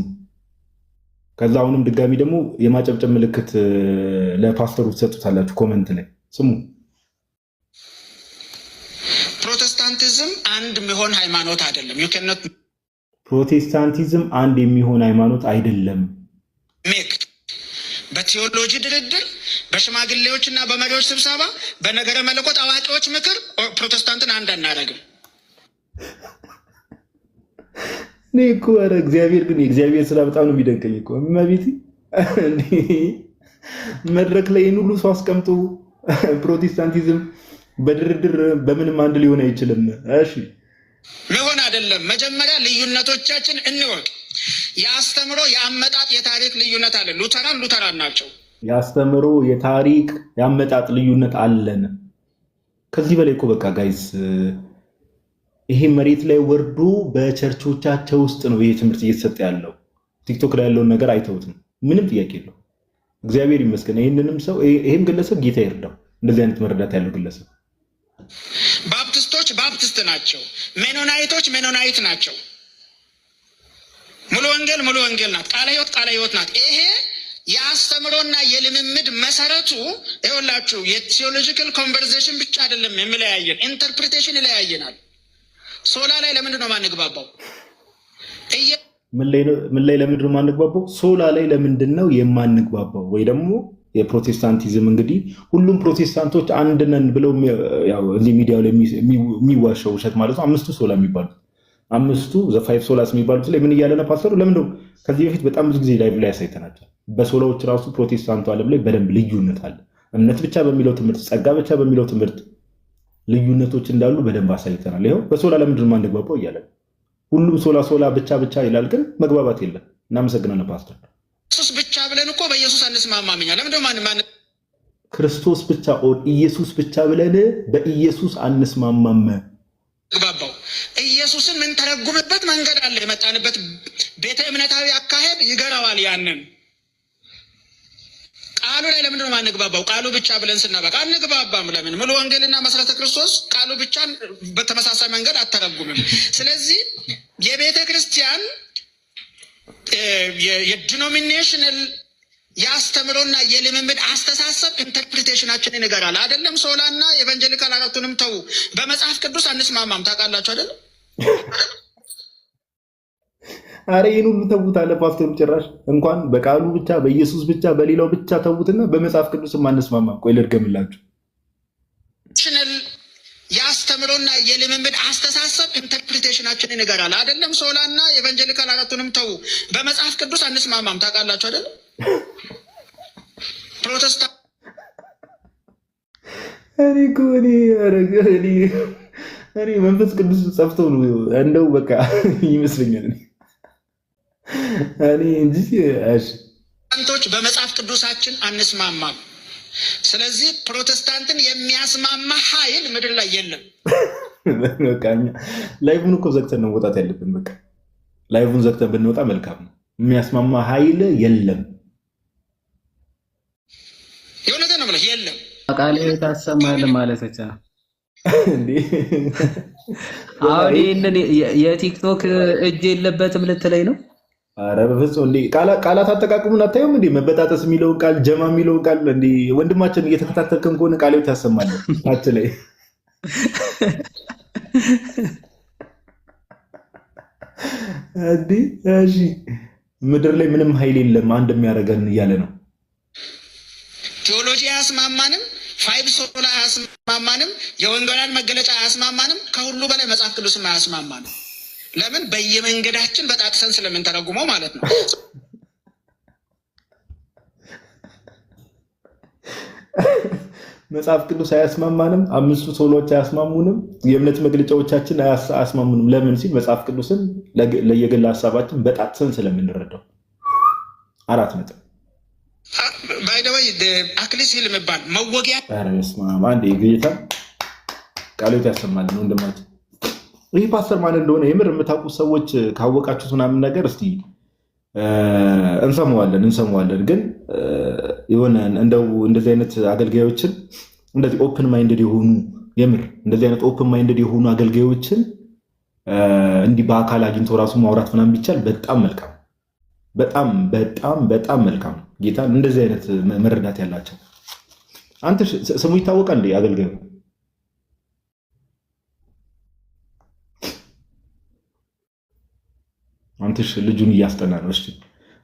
ከዛ አሁንም ድጋሚ ደግሞ የማጨብጨብ ምልክት ለፓስተሩ ትሰጡታላችሁ ኮመንት ላይ ስሙ። ፕሮቴስታንቲዝም አንድ የሚሆን ሃይማኖት አይደለም። ዩ ካን ኖት ፕሮቴስታንቲዝም አንድ የሚሆን ሃይማኖት አይደለም። ሜክ በቴዎሎጂ ድርድር፣ በሽማግሌዎች እና በመሪዎች ስብሰባ፣ በነገረ መለኮት አዋቂዎች ምክር ፕሮቴስታንትን አንድ አናደርግም። እኔ እኮ ኧረ እግዚአብሔር ግን የእግዚአብሔር ስራ በጣም ነው የሚደንቀኝ እኮ እመቤቴ። መድረክ ላይ ይህን ሁሉ ሰው አስቀምጦ ፕሮቴስታንቲዝም በድርድር በምንም አንድ ሊሆን አይችልም። እሺ ሚሆን አይደለም። መጀመሪያ ልዩነቶቻችን እንወቅ። የአስተምሮ የአመጣጥ የታሪክ ልዩነት አለን። ሉተራን ናቸው። የአስተምሮ የታሪክ የአመጣጥ ልዩነት አለን። ከዚህ በላይ እኮ በቃ ጋይስ ይሄ መሬት ላይ ወርዶ በቸርቾቻቸው ውስጥ ነው ይሄ ትምህርት እየተሰጠ ያለው። ቲክቶክ ላይ ያለውን ነገር አይተውትም። ምንም ጥያቄ የለው። እግዚአብሔር ይመስገን። ይህም ግለሰብ ጌታ ይርዳው፣ እንደዚህ አይነት መረዳት ያለው ግለሰብ። ባፕቲስቶች ባፕቲስት ናቸው። ሜኖናይቶች ሜኖናይት ናቸው። ሙሉ ወንጌል ናት። ቃለ ሕይወት ናት። ይሄ የአስተምሮና የልምምድ መሰረቱ ይኸውላችሁ የቴዎሎጂካል ኮንቨርሴሽን ብቻ አይደለም የሚለያየን፣ ኢንተርፕሪቴሽን ይለያየናል። ሶላ ላይ ለምንድን ነው ማንግባባው? ምን ላይ ለምንድን ነው ማንግባባው? ሶላ ላይ ለምንድን ነው የማንግባባው? ወይ ደግሞ የፕሮቴስታንቲዝም እንግዲህ ሁሉም ፕሮቴስታንቶች አንድ ነን ብለው እዚህ ሚዲያው ላይ የሚዋሸው ውሸት ማለት ነው። አምስቱ ሶላ የሚባሉት ዘ5 ሶላስ የሚባሉት ላይ ምን እያለ ነው ፓስተሩ? ለምንድነው ከዚህ በፊት በጣም ብዙ ጊዜ ላይቭ ላይ ያሳይተናቸው። በሶላዎች ራሱ ፕሮቴስታንቱ ዓለም ላይ በደንብ ልዩነት አለ። እምነት ብቻ በሚለው ትምህርት፣ ጸጋ ብቻ በሚለው ትምህርት ልዩነቶች እንዳሉ በደንብ አሳይተናል። ይኸው በሶላ ለምንድን ነው የማንግባባው እያለ ሁሉም ሶላ ብቻ ይላል፣ ግን መግባባት የለም። እናመሰግናለን ፓስተር። ክርስቶስ ብቻ ብለን እኮ በኢየሱስ አንስማማምኛ። ለምንድነው ክርስቶስ ብቻ ኢየሱስ ብቻ ብለን በኢየሱስ አንስማማም? ግባባው ኢየሱስን ምን ተረጉምበት መንገድ አለ። የመጣንበት ቤተ እምነታዊ አካሄድ ይገራዋል። ያንን ቃሉ ላይ ለምንድን ነው ማንግባባው? ቃሉ ብቻ ብለን ስናበቃ አንግባባም። ለምን? ሙሉ ወንጌልና መሰረተ ክርስቶስ ቃሉ ብቻ በተመሳሳይ መንገድ አተረጉምም። ስለዚህ የቤተ ክርስቲያን የዲኖሚኔሽናል የአስተምሮና የልምምድ አስተሳሰብ ኢንተርፕሪቴሽናችንን ይገራል። አይደለም ሶላና ኤቫንጀሊካል አራቱንም ተዉ፣ በመጽሐፍ ቅዱስ አንስማማም። ታውቃላችሁ አይደለም? አረ ይህን ሁሉ ተዉት አለ ፓስተሩ። ጭራሽ እንኳን በቃሉ ብቻ በኢየሱስ ብቻ በሌላው ብቻ ተዉትና በመጽሐፍ ቅዱስም አንስማማም። ቆይ ልድገምላችሁ። የአስተምሮና የልምምድ አስተሳሰብ ኢንተርፕሪቴሽናችንን ይገራል። አይደለም ሶላና ኤቫንጀሊካል አራቱንም ተዉ፣ በመጽሐፍ ቅዱስ አንስማማም። ታውቃላችሁ አይደለም? ፕሮቴስታንት እኔ መንፈስ ቅዱስ ጸፍቶ ነው እንደው በቃ ይመስለኛል እኔ እንጂ ፕሮቴስታንቶች በመጽሐፍ ቅዱሳችን አንስማማም። ስለዚህ ፕሮቴስታንትን የሚያስማማ ኃይል ምድር ላይ የለም። በቃ ላይቭን እኮ ዘግተን ነው መውጣት ያለብን። በቃ ላይቭን ዘግተን ብንወጣ መልካም ነው። የሚያስማማ ኃይል የለም። የእውነት ነው ብለህ የለም። ቃል ታሰማል ማለት ብቻ እንዴ? አሁን ይሄንን የቲክቶክ እጅ የለበትም ልትለኝ ነው? አረ በፍጹም እንዴ! ቃላት አጠቃቅሙን አታዩም እንዴ? መበጣጠስ የሚለውን ቃል ጀማ የሚለውን ቃል እንዴ! ወንድማችን እየተከታተልከን ከሆነ ቃሌው ታሰማል ታች ላይ እንዴ! እሺ ምድር ላይ ምንም ኃይል የለም አንድ የሚያደርገን እያለ ነው። ቴዎሎጂ አያስማማንም፣ ፋይቭ ሶላ አያስማማንም፣ የወንጌላውያን መገለጫ አያስማማንም። ከሁሉ በላይ መጽሐፍ ቅዱስም አያስማማንም። ለምን? በየመንገዳችን በጣቅሰን ስለምንተረጉመው ማለት ነው። መጽሐፍ ቅዱስ አያስማማንም፣ አምስቱ ሶሎዎች አያስማሙንም፣ የእምነት መግለጫዎቻችን አያስማሙንም። ለምን ሲል መጽሐፍ ቅዱስን ለየግል ሀሳባችን በጣቅሰን ስለምንረዳው። 4 ነጥብ። ባይደወይ አክሊስ ሂል የሚባል መወጊያ አንድ ጌታ ቃሎት ያሰማልን ወንድማችን። ይህ ፓስተር ማን እንደሆነ የምር የምታውቁ ሰዎች ካወቃችሁት ምናምን ነገር እስቲ እንሰማዋለን። ግን የሆነ እንደው እንደዚህ አይነት አገልጋዮችን እንደዚህ ኦፕን ማይንድድ የሆኑ የምር እንደዚህ አይነት ኦፕን ማይንድድ የሆኑ አገልጋዮችን እንዲህ በአካል አግኝቶ ራሱ ማውራት ምናምን ቢቻል በጣም መልካም፣ በጣም መልካም። ጌታ እንደዚህ አይነት መረዳት ያላቸው። አንተ ስሙ ይታወቃል እንዴ አገልጋዩ? አንተሽ ልጁን እያስጠና ነው። እሺ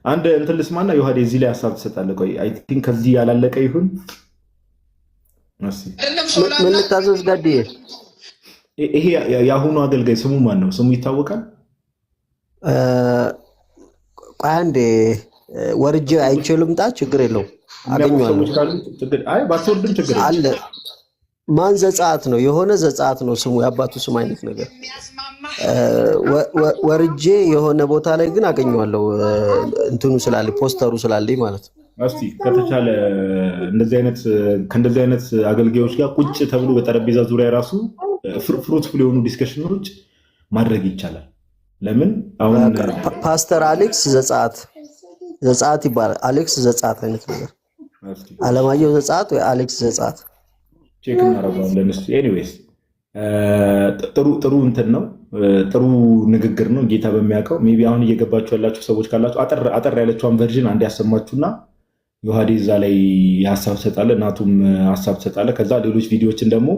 አንድ እንትን ልስማና ዮሐዴ እዚህ ላይ ሀሳብ ትሰጣለህ። ቆይ አይ ቲንክ ከዚህ ያላለቀ ይሁን ምን ልታዘዝ ጋዴ? ይሄ የአሁኑ አገልጋይ ስሙ ማን ነው? ስሙ ይታወቃል? ቆይ አንዴ ወርጄ አይቼው ልምጣ። ችግር የለውም አገኘዋለሁ። አይ ባትወርድም ችግር አለ። ማን ዘጸአት ነው? የሆነ ዘጸአት ነው ስሙ፣ የአባቱ ስም አይነት ነገር። ወርጄ የሆነ ቦታ ላይ ግን አገኘዋለሁ። እንትኑ ስላለ ፖስተሩ ስላለኝ ማለት ነው። እስቲ ከተቻለ ከእንደዚህ አይነት አገልጋዮች ጋር ቁጭ ተብሎ በጠረጴዛ ዙሪያ ራሱ ፍሩትፉል የሆኑ ዲስከሽኖች ማድረግ ይቻላል። ለምን አሁን ፓስተር አሌክስ ዘጸአት ይባላል። አሌክስ ዘጸአት አይነት ነገር፣ አለማየሁ ዘጸአት ወይ አሌክስ ዘጸአት ቼክ እናደርገዋለን። ኤኒዌይስ ጥሩ እንትን ነው፣ ጥሩ ንግግር ነው። ጌታ በሚያውቀው ሜይ ቢ አሁን እየገባችሁ ያላችሁ ሰዎች ካላችሁ አጠር ያለችዋን ቨርዥን አንድ ያሰማችሁና ዮሐዴ እዛ ላይ ሀሳብ ትሰጣለ፣ እናቱም ሀሳብ ትሰጣለ። ከዛ ሌሎች ቪዲዮዎችን ደግሞ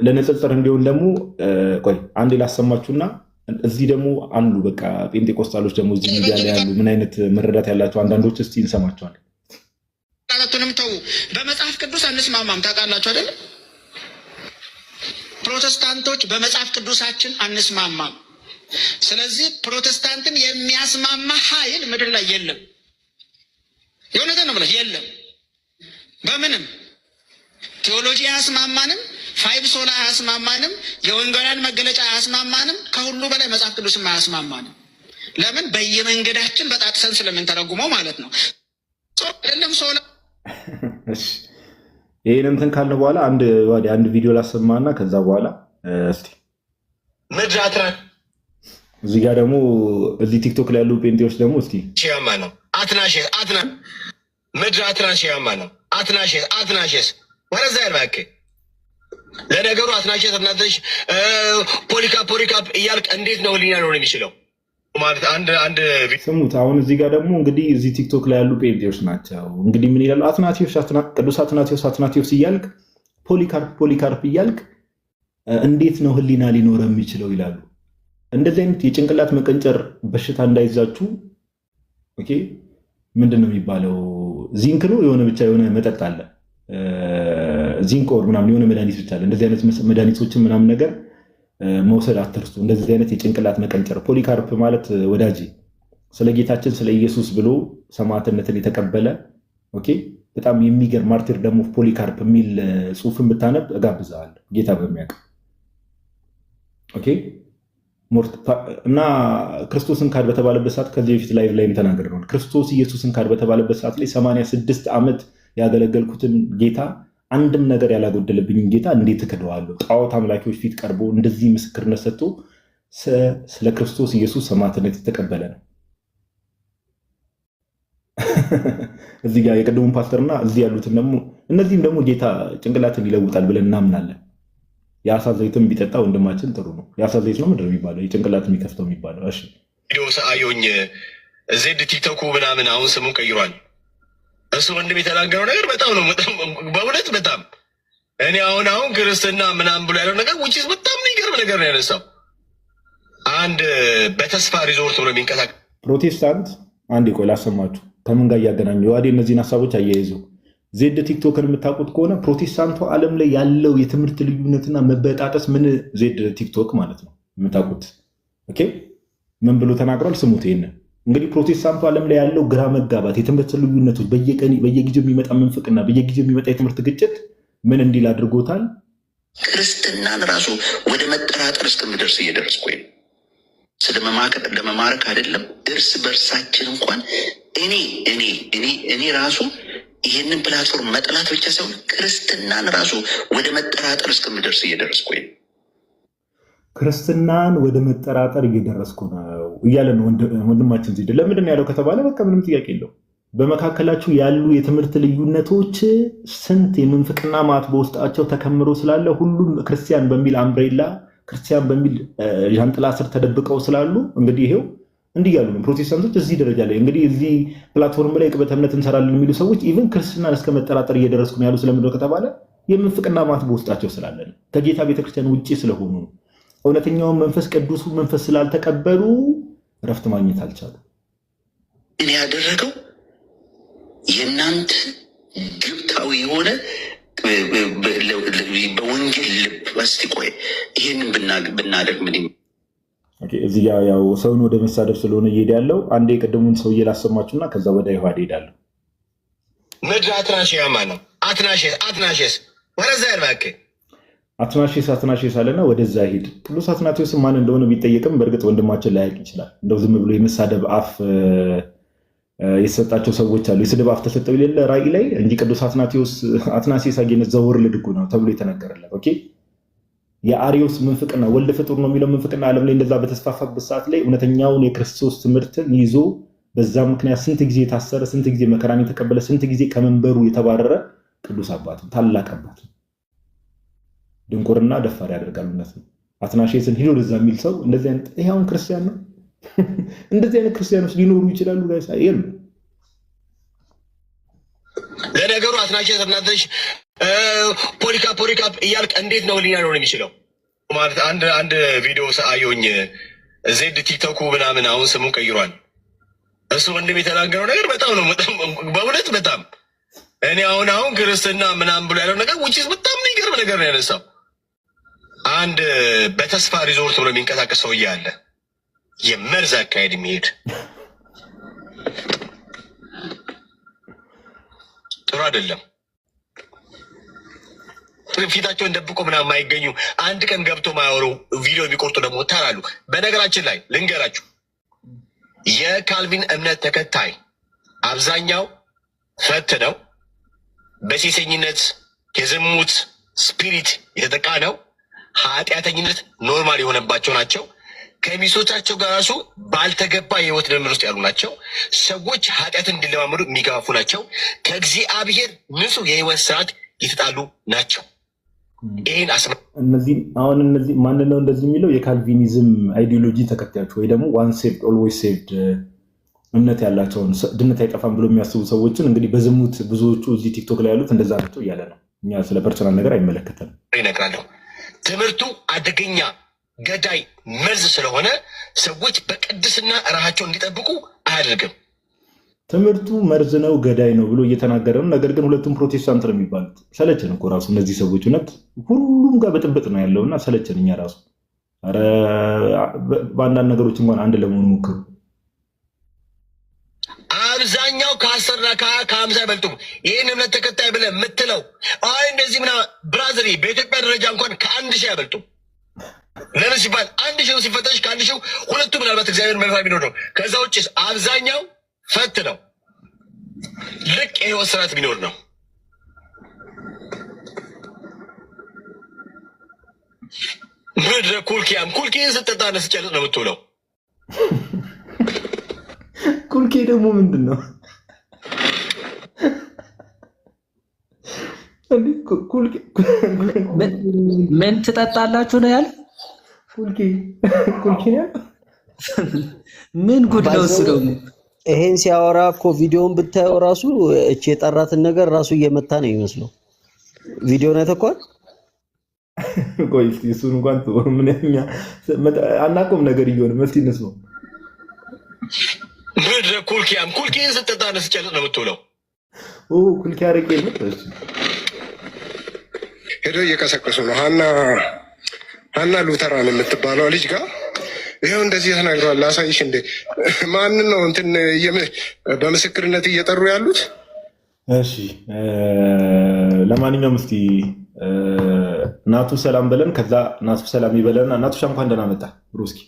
ለንጽጽር እንዲሆን ደግሞ ቆይ አንዴ ላሰማችሁና እዚህ ደግሞ አሉ በቃ ጴንጤቆስታሎች ደግሞ እዚህ ሚዲያ ላይ ያሉ ምን አይነት መረዳት ያላቸው አንዳንዶች እስቲ እንሰማቸዋለን። አራቱንም ተዉ፣ በመጽሐፍ ቅዱስ አንስማማም። ታውቃላችሁ አይደለም? ፕሮቴስታንቶች በመጽሐፍ ቅዱሳችን አንስማማም። ስለዚህ ፕሮቴስታንትን የሚያስማማ ኃይል ምድር ላይ የለም። የእውነት ነው ብለህ የለም። በምንም ቴዎሎጂ አያስማማንም፣ ፋይቭ ሶላ አያስማማንም፣ የወንጌላውያን መገለጫ አያስማማንም። ከሁሉ በላይ መጽሐፍ ቅዱስም አያስማማንም። ለምን? በየመንገዳችን በጣቅሰን ስለምንተረጉመው ማለት ነው። አይደለም ሶላ ይህን እንትን ካለ በኋላ አንድ ቪዲዮ ላሰማና ከዛ በኋላ እስቲ ምድር እዚህ ጋር ደግሞ እዚህ ቲክቶክ ላይ ያሉ ጴንጤዎች ደግሞ እስቲ ሺያማ ነው አትናሽስ ምድር አትናሽያማ ነው አትናሽስ ወረዛ ያልባክ ለነገሩ አትናሽስ እናንተሽ ፖሊካ እያልክ እንዴት ነው ህሊና ነው የሚችለው ማለት አንድ ስሙት። አሁን እዚህ ጋር ደግሞ እንግዲህ እዚህ ቲክቶክ ላይ ያሉ ጴንጤዎች ናቸው። እንግዲህ ምን ይላሉ? ቅዱስ አትናቴዎስ እያልክ ፖሊካርፕ እያልክ እንዴት ነው ህሊና ሊኖረ የሚችለው ይላሉ። እንደዚህ አይነት የጭንቅላት መቀንጨር በሽታ እንዳይዛችሁ ኦኬ። ምንድን ነው የሚባለው? ዚንክ ነው የሆነ ብቻ የሆነ መጠጥ አለ ዚንክ ኦር ምናምን የሆነ መድኃኒት ብቻ አለ። እንደዚህ አይነት መድኃኒቶችን ምናምን ነገር መውሰድ አትርሱ። እንደዚህ አይነት የጭንቅላት መቀንጨር። ፖሊካርፕ ማለት ወዳጅ ስለ ጌታችን ስለ ኢየሱስ ብሎ ሰማዕትነትን የተቀበለ ኦኬ፣ በጣም የሚገርም ማርቲር ደግሞ ፖሊካርፕ የሚል ጽሑፍን ብታነብ እጋብዝሃለሁ ጌታ በሚያውቅ ኦኬ። እና ክርስቶስን ካድ በተባለበት ሰዓት ከዚህ በፊት ላይቭ ላይም ተናገር ነው። ክርስቶስ ኢየሱስን ካድ በተባለበት ሰዓት ላይ 86 ዓመት ያገለገልኩትን ጌታ አንድም ነገር ያላጎደለብኝን ጌታ እንዴት እክደዋለሁ? ጣዖት አምላኪዎች ፊት ቀርቦ እንደዚህ ምስክርነት ሰጥቶ ስለ ክርስቶስ ኢየሱስ ሰማዕትነት የተቀበለ ነው። እዚህ ጋር የቀደሙን ፓስተርና እዚህ ያሉትን ደግሞ እነዚህም ደግሞ ጌታ ጭንቅላትን ይለውጣል ብለን እናምናለን። የአሳ ዘይትም ቢጠጣ ወንድማችን ጥሩ ነው። የአሳ ዘይት ነው ምንድን ነው የሚባለው? የጭንቅላት የሚከፍተው የሚባለው። እሺ ቪዲዮ አየሁኝ ዜድ ቲክቶኩ ምናምን አሁን ስሙን ቀይሯል። እሱ ወንድም የተናገረው ነገር በጣም ነው በእውነት በጣም እኔ አሁን ክርስትና ምናምን ብሎ ያለው ነገር ውጭ በጣም የሚገርም ነገር ነው ያነሳው። አንድ በተስፋ ሪዞርት ብሎ የሚንቀሳቀስ ፕሮቴስታንት አንድ ቆይ ላሰማችሁ ከምን ጋር እያገናኙ ዋዴ እነዚህን ሀሳቦች አያይዙ። ዜድ ቲክቶክን የምታውቁት ከሆነ ፕሮቴስታንቱ ዓለም ላይ ያለው የትምህርት ልዩነትና መበጣጠስ ምን ዜድ ቲክቶክ ማለት ነው የምታውቁት ኦኬ፣ ምን ብሎ ተናግሯል? ስሙት ይሄንን እንግዲህ ፕሮቴስታንቱ ዓለም ላይ ያለው ግራ መጋባት፣ የትምህርት ልዩነቶች፣ በየጊዜው የሚመጣ መንፍቅና በየጊዜው የሚመጣ የትምህርት ግጭት ምን እንዲል አድርጎታል? ክርስትናን ራሱ ወደ መጠራጠር እስከምደርስ እየደረስኩ ወይ ለመማረክ አይደለም እርስ በርሳችን እንኳን እኔ ራሱ ይህንን ፕላትፎርም መጠላት ብቻ ሳይሆን ክርስትናን ራሱ ወደ መጠራጠር እስከምደርስ እየደረስኩ ወይ ክርስትናን ወደ መጠራጠር እየደረስኩ ነው እያለ ነው ወንድማችን ዜድ። ለምንድን ነው ያለው ከተባለ በቃ ምንም ጥያቄ የለው። በመካከላችሁ ያሉ የትምህርት ልዩነቶች ስንት የምንፍቅና ማት በውስጣቸው ተከምሮ ስላለ ሁሉም ክርስቲያን በሚል አምብሬላ ክርስቲያን በሚል ዣንጥላ ስር ተደብቀው ስላሉ እንግዲህ ይሄው እንዲህ ያሉ ነው ፕሮቴስታንቶች። እዚህ ደረጃ ላይ እንግዲህ እዚህ ፕላትፎርም ላይ ቅበተ እምነት እንሰራለን የሚሉ ሰዎች ኢቭን ክርስትናን እስከ መጠራጠር እየደረስኩ ነው ያሉ ስለምንድነው ከተባለ የምንፍቅና ማት በውስጣቸው ስላለ ነው። ከጌታ ቤተክርስቲያን ውጭ ስለሆኑ ነው። እውነተኛውን መንፈስ ቅዱሱ መንፈስ ስላልተቀበሉ ረፍት ማግኘት አልቻሉ። እኔ ያደረገው የእናንተ ግብታዊ የሆነ በወንጌል ልብ እስቲ ቆይ ይሄንን ብናደርግ ምን እዚህ ጋ ያው ሰውን ወደ መሳደብ ስለሆነ እየሄደ ያለው አንዴ የቀደሙን ሰውዬ ላሰማችሁና ከዛ ወደ ይኋድ ሄዳለሁ። ምድር አትናሽያማ ነው አትናሽስ ወረዛ ያልባክ አትናሽስ አለና ወደዛ ሂድ። ቅዱስ አትናቴዎስ ማን እንደሆነ ቢጠየቅም በእርግጥ ወንድማችን ላያውቅ ይችላል። እንደው ዝም ብሎ የመሳደብ አፍ የተሰጣቸው ሰዎች አሉ። የስድብ አፍ ተሰጠው የሌለ ራእይ ላይ እንጂ ቅዱስ አትናቴዎስ አጌነት ዘወርልድ እኮ ነው ተብሎ የተነገረለት ኦኬ። የአሪዮስ ምንፍቅና ወልድ ፍጡር ነው የሚለው ምንፍቅና ዓለም ላይ እንደዛ በተስፋፋበት ሰዓት ላይ እውነተኛውን የክርስቶስ ትምህርትን ይዞ በዛ ምክንያት ስንት ጊዜ የታሰረ፣ ስንት ጊዜ መከራን የተቀበለ፣ ስንት ጊዜ ከመንበሩ የተባረረ ቅዱስ አባት ታላቅ አባት ድንቁርና ደፋር ያደርጋል። እውነት ነው። አትናቴዎስን ሂዶ ወደዛ የሚል ሰው እንደዚህ አይነት ይሄውን ክርስቲያን ነው። እንደዚህ አይነት ክርስቲያኖች ሊኖሩ ይችላሉ ጋይስ አይደል? ለነገሩ አትናሽስ እናንተሽ ፖሊካ እያልክ እንዴት ነው ህሊና ነው የሚችለው ማለት አንድ ቪዲዮ አየሁኝ ዜድ ቲክቶኩ ምናምን አሁን ስሙን ቀይሯል። እሱ ወንድም የተናገረው ነገር በጣም ነው በእውነት በጣም እኔ አሁን ክርስትና ምናምን ብሎ ያለው ነገር ውጭ በጣም የሚገርም ነገር ነው ያነሳው። አንድ በተስፋ ሪዞርት ብሎ የሚንቀሳቀስ ሰውዬ አለ የመርዝ አካሄድ የሚሄድ ጥሩ አይደለም። ፊታቸውን ደብቆ ምናምን የማይገኙ አንድ ቀን ገብቶ ማያወሩ ቪዲዮ የሚቆርጡ ደግሞ ታላሉ። በነገራችን ላይ ልንገራችሁ የካልቪን እምነት ተከታይ አብዛኛው ፈት ነው። በሴሰኝነት የዝሙት ስፒሪት የተጠቃ ነው። ኃጢአተኝነት ኖርማል የሆነባቸው ናቸው። ከሚስቶቻቸው ጋር ራሱ ባልተገባ የህይወት ልምምድ ውስጥ ያሉ ናቸው። ሰዎች ኃጢአትን እንዲለማመዱ የሚገፋፉ ናቸው። ከእግዚአብሔር ንጹህ የህይወት ስርዓት የተጣሉ ናቸው። ይህን እነዚህ ማንን ነው እንደዚህ የሚለው? የካልቪኒዝም አይዲዮሎጂ ተከታዮች ወይ ደግሞ ዋን ሴቭድ ኦልዌይስ ሴቭድ እምነት ያላቸውን ድነት አይጠፋም ብሎ የሚያስቡ ሰዎችን እንግዲህ በዝሙት ብዙዎቹ እዚህ ቲክቶክ ላይ ያሉት እንደዛ ናቸው እያለ ነው። እኛ ስለ ፐርሰናል ነገር አይመለከተንም። ይነግራለሁ። ትምህርቱ አደገኛ ገዳይ መርዝ ስለሆነ ሰዎች በቅድስና ራሳቸውን እንዲጠብቁ አያደርግም። ትምህርቱ መርዝ ነው ገዳይ ነው ብሎ እየተናገረ ነው። ነገር ግን ሁለቱም ፕሮቴስታንት ነው የሚባሉት። ሰለችን እኮ ራሱ እነዚህ ሰዎች እውነት ሁሉም ጋር ብጥብጥ ነው ያለውና ሰለችን። እኛ ራሱ በአንዳንድ ነገሮች እንኳን አንድ ለመሆኑ ሞክሩ። አብዛኛው ከ10 ከ50 አይበልጡም። ይህን እምነት ተከታይ ብለህ የምትለው አይ እንደዚህ ምናምን ብራዘሪ በኢትዮጵያ ደረጃ እንኳን ከ1000 አይበልጡም። ለምን ሲባል 1000 ሲፈተሽ ከ1000 ሁለቱ ምናልባት እግዚአብሔር መልካም ቢኖር ነው። ከዛ ውጭ አብዛኛው ፈት ነው። ልቅ የህይወት ስርዓት ቢኖር ነው። ምድረ ኩልኪን ስጠጣ ነስጨልጥ ነው የምትውለው። ኩልኬ ደግሞ ምንድን ነው? ምን ትጠጣላችሁ ነው ያለ? ኩልኬ ነው። ምን ጉድ ነው እሱ ደግሞ። ይሄን ሲያወራ እኮ ቪዲዮውን ብታየው ራሱ እቺ የጠራትን ነገር ራሱ እየመታ ነው የሚመስለው። ቪዲዮውን አይተኳል። ቆይ እስኪ እሱን እንኳን ምንኛ አናውቅም ነገር እየሆነ መስቲ ነው። ምድረ ኩልኪን ስጠጣ ነስጨልጥ ነው የምትውለው። ኩልኪ አረቄ ነው ሄዶ እየቀሰቀሱ ነው። ሀና ሉተራን የምትባለው ልጅ ጋር ይኸው እንደዚህ ተናግረዋል። ላሳይሽ እንዴ ማንን ነው እንትን በምስክርነት እየጠሩ ያሉት? እሺ ለማንኛውም እስቲ ናቱ ሰላም በለን። ከዛ ናቱ ሰላም ይበለና ናቱሻ እንኳን ደህና መጣ ብሎ እስኪ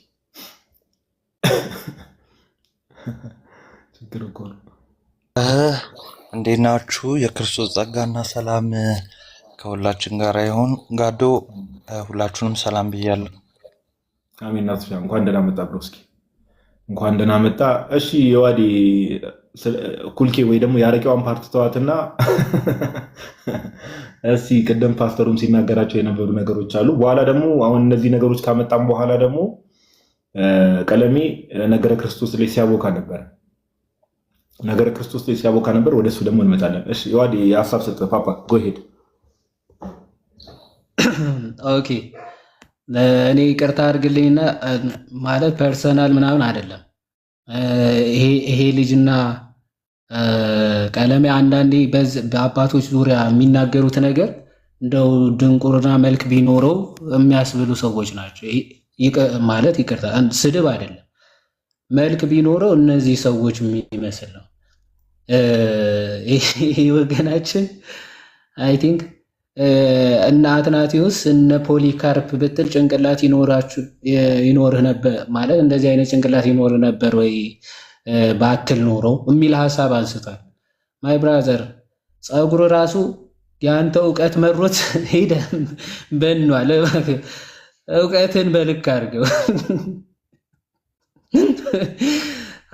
ችግር እኮ ነው። እንዴት ናችሁ? የክርስቶስ ጸጋና ሰላም ከሁላችን ጋር ይሁን። ጋዶ ሁላችሁንም ሰላም ብያለሁ። አሜን። ናቱሻ እንኳን ደህና መጣ ብሎ እስኪ እንኳን ደህና መጣ። እሺ የዋዲ ኩልኬ ወይ ደግሞ የአረቂዋን ፓርት ተዋትና እስኪ ቅድም ፓስተሩም ሲናገራቸው የነበሩ ነገሮች አሉ። በኋላ ደግሞ አሁን እነዚህ ነገሮች ካመጣም በኋላ ደግሞ ቀለሜ ነገረ ክርስቶስ ላይ ሲያቦካ ነበር። ነገረ ክርስቶስ ላይ ሲያቦካ ነበር። ወደሱ ደግሞ እንመጣለን። እሺ የዋዲ የሀሳብ ሰጠ ፓፓ ጎሄድ። ኦኬ እኔ ይቅርታ አድርግልኝና ማለት ፐርሰናል ምናምን አይደለም። ይሄ ልጅና ቀለሜ አንዳንዴ በአባቶች ዙሪያ የሚናገሩት ነገር እንደው ድንቁርና መልክ ቢኖረው የሚያስብሉ ሰዎች ናቸው። ማለት ይቅርታ ስድብ አይደለም፣ መልክ ቢኖረው እነዚህ ሰዎች የሚመስል ነው። ይሄ ወገናችን አይ ቲንክ እነ አትናቴዎስ እነ ፖሊካርፕ ብትል ጭንቅላት ይኖርህ ነበር ማለት እንደዚህ አይነት ጭንቅላት ይኖርህ ነበር ወይ ባትል ኖረው የሚል ሀሳብ አንስቷል። ማይ ብራዘር ፀጉር ራሱ የአንተ እውቀት መሮት ሄደ በኗል። እውቀትን በልክ አድርገው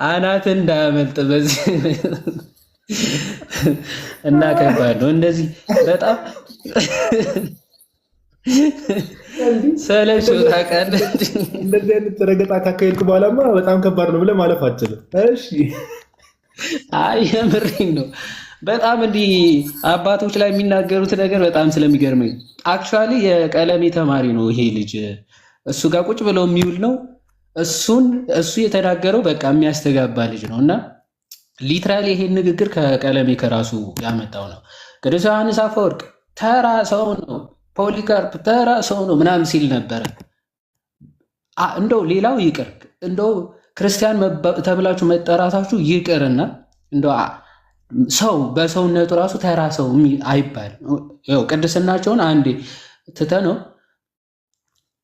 አናትን እንዳያመልጥ በዚህ እና ከባድ ነው። እንደዚህ በጣም ሰለሽ ታውቃለህ። እንደዚህ አይነት ረገጣ ካካሄድክ በኋላማ በጣም ከባድ ነው ብለህ ማለፍ አትችልም። እሺ አይ የምሬን ነው። በጣም እንዲህ አባቶች ላይ የሚናገሩት ነገር በጣም ስለሚገርመኝ አክቹዋሊ የቀለሜ ተማሪ ነው ይሄ ልጅ። እሱ ጋር ቁጭ ብለው የሚውል ነው። እሱ የተናገረው በቃ የሚያስተጋባ ልጅ ነው እና ሊትራሊ ይሄን ንግግር ከቀለሜ ከራሱ ያመጣው ነው። ቅዱስ ዮሐንስ አፈወርቅ ተራ ሰው ነው፣ ፖሊካርፕ ተራ ሰው ነው ምናምን ሲል ነበረ። እንደው ሌላው ይቅር፣ እንደው ክርስቲያን ተብላችሁ መጠራታችሁ ይቅርና እንደው ሰው በሰውነቱ ራሱ ተራ ሰው አይባልም። ያው ቅድስናቸውን አንዴ ትተነው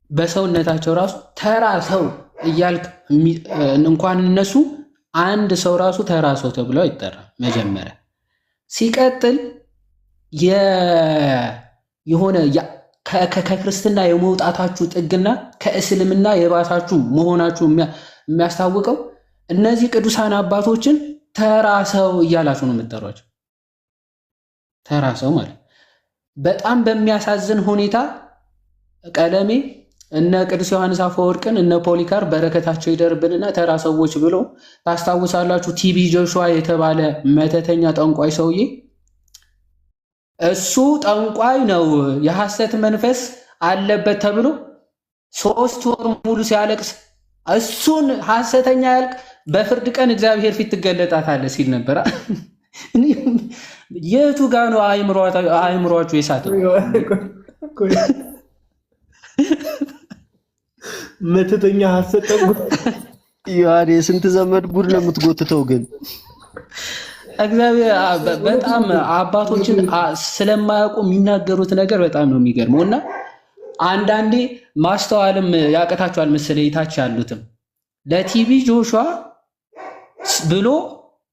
በሰውነታቸው ራሱ ተራ ሰው እያልክ እንኳን እነሱ አንድ ሰው ራሱ ተራ ሰው ተብሎ አይጠራም። መጀመሪያ ሲቀጥል የሆነ ከክርስትና የመውጣታችሁ ጥግና ከእስልምና የባሳችሁ መሆናችሁ የሚያስታውቀው እነዚህ ቅዱሳን አባቶችን ተራ ሰው እያላችሁ ነው የምትጠሯቸው። ተራ ሰው ማለት በጣም በሚያሳዝን ሁኔታ ቀለሜ እነ ቅዱስ ዮሐንስ አፈወርቅን እነ ፖሊካር በረከታቸው ይደርብንና ተራ ሰዎች ብሎ ታስታውሳላችሁ። ቲቢ ጆሹዋ የተባለ መተተኛ ጠንቋይ ሰውዬ እሱ ጠንቋይ ነው የሐሰት መንፈስ አለበት ተብሎ 3 ወር ሙሉ ሲያለቅስ እሱን ሐሰተኛ ያልቅ በፍርድ ቀን እግዚአብሔር ፊት ትገለጣታለህ ሲል ነበር። የቱ ጋር ነው አእምሯችሁ የሳተው? መተተኛ ሐሰት ያኔ ስንት ዘመድ ጉድ ነው የምትጎትተው ግን እግዚአብሔር በጣም አባቶችን ስለማያውቁ የሚናገሩት ነገር በጣም ነው የሚገርመው። እና አንዳንዴ ማስተዋልም ያቀታቸዋል መሰለኝ ታች ያሉትም ለቲቢ ጆሹዋ ብሎ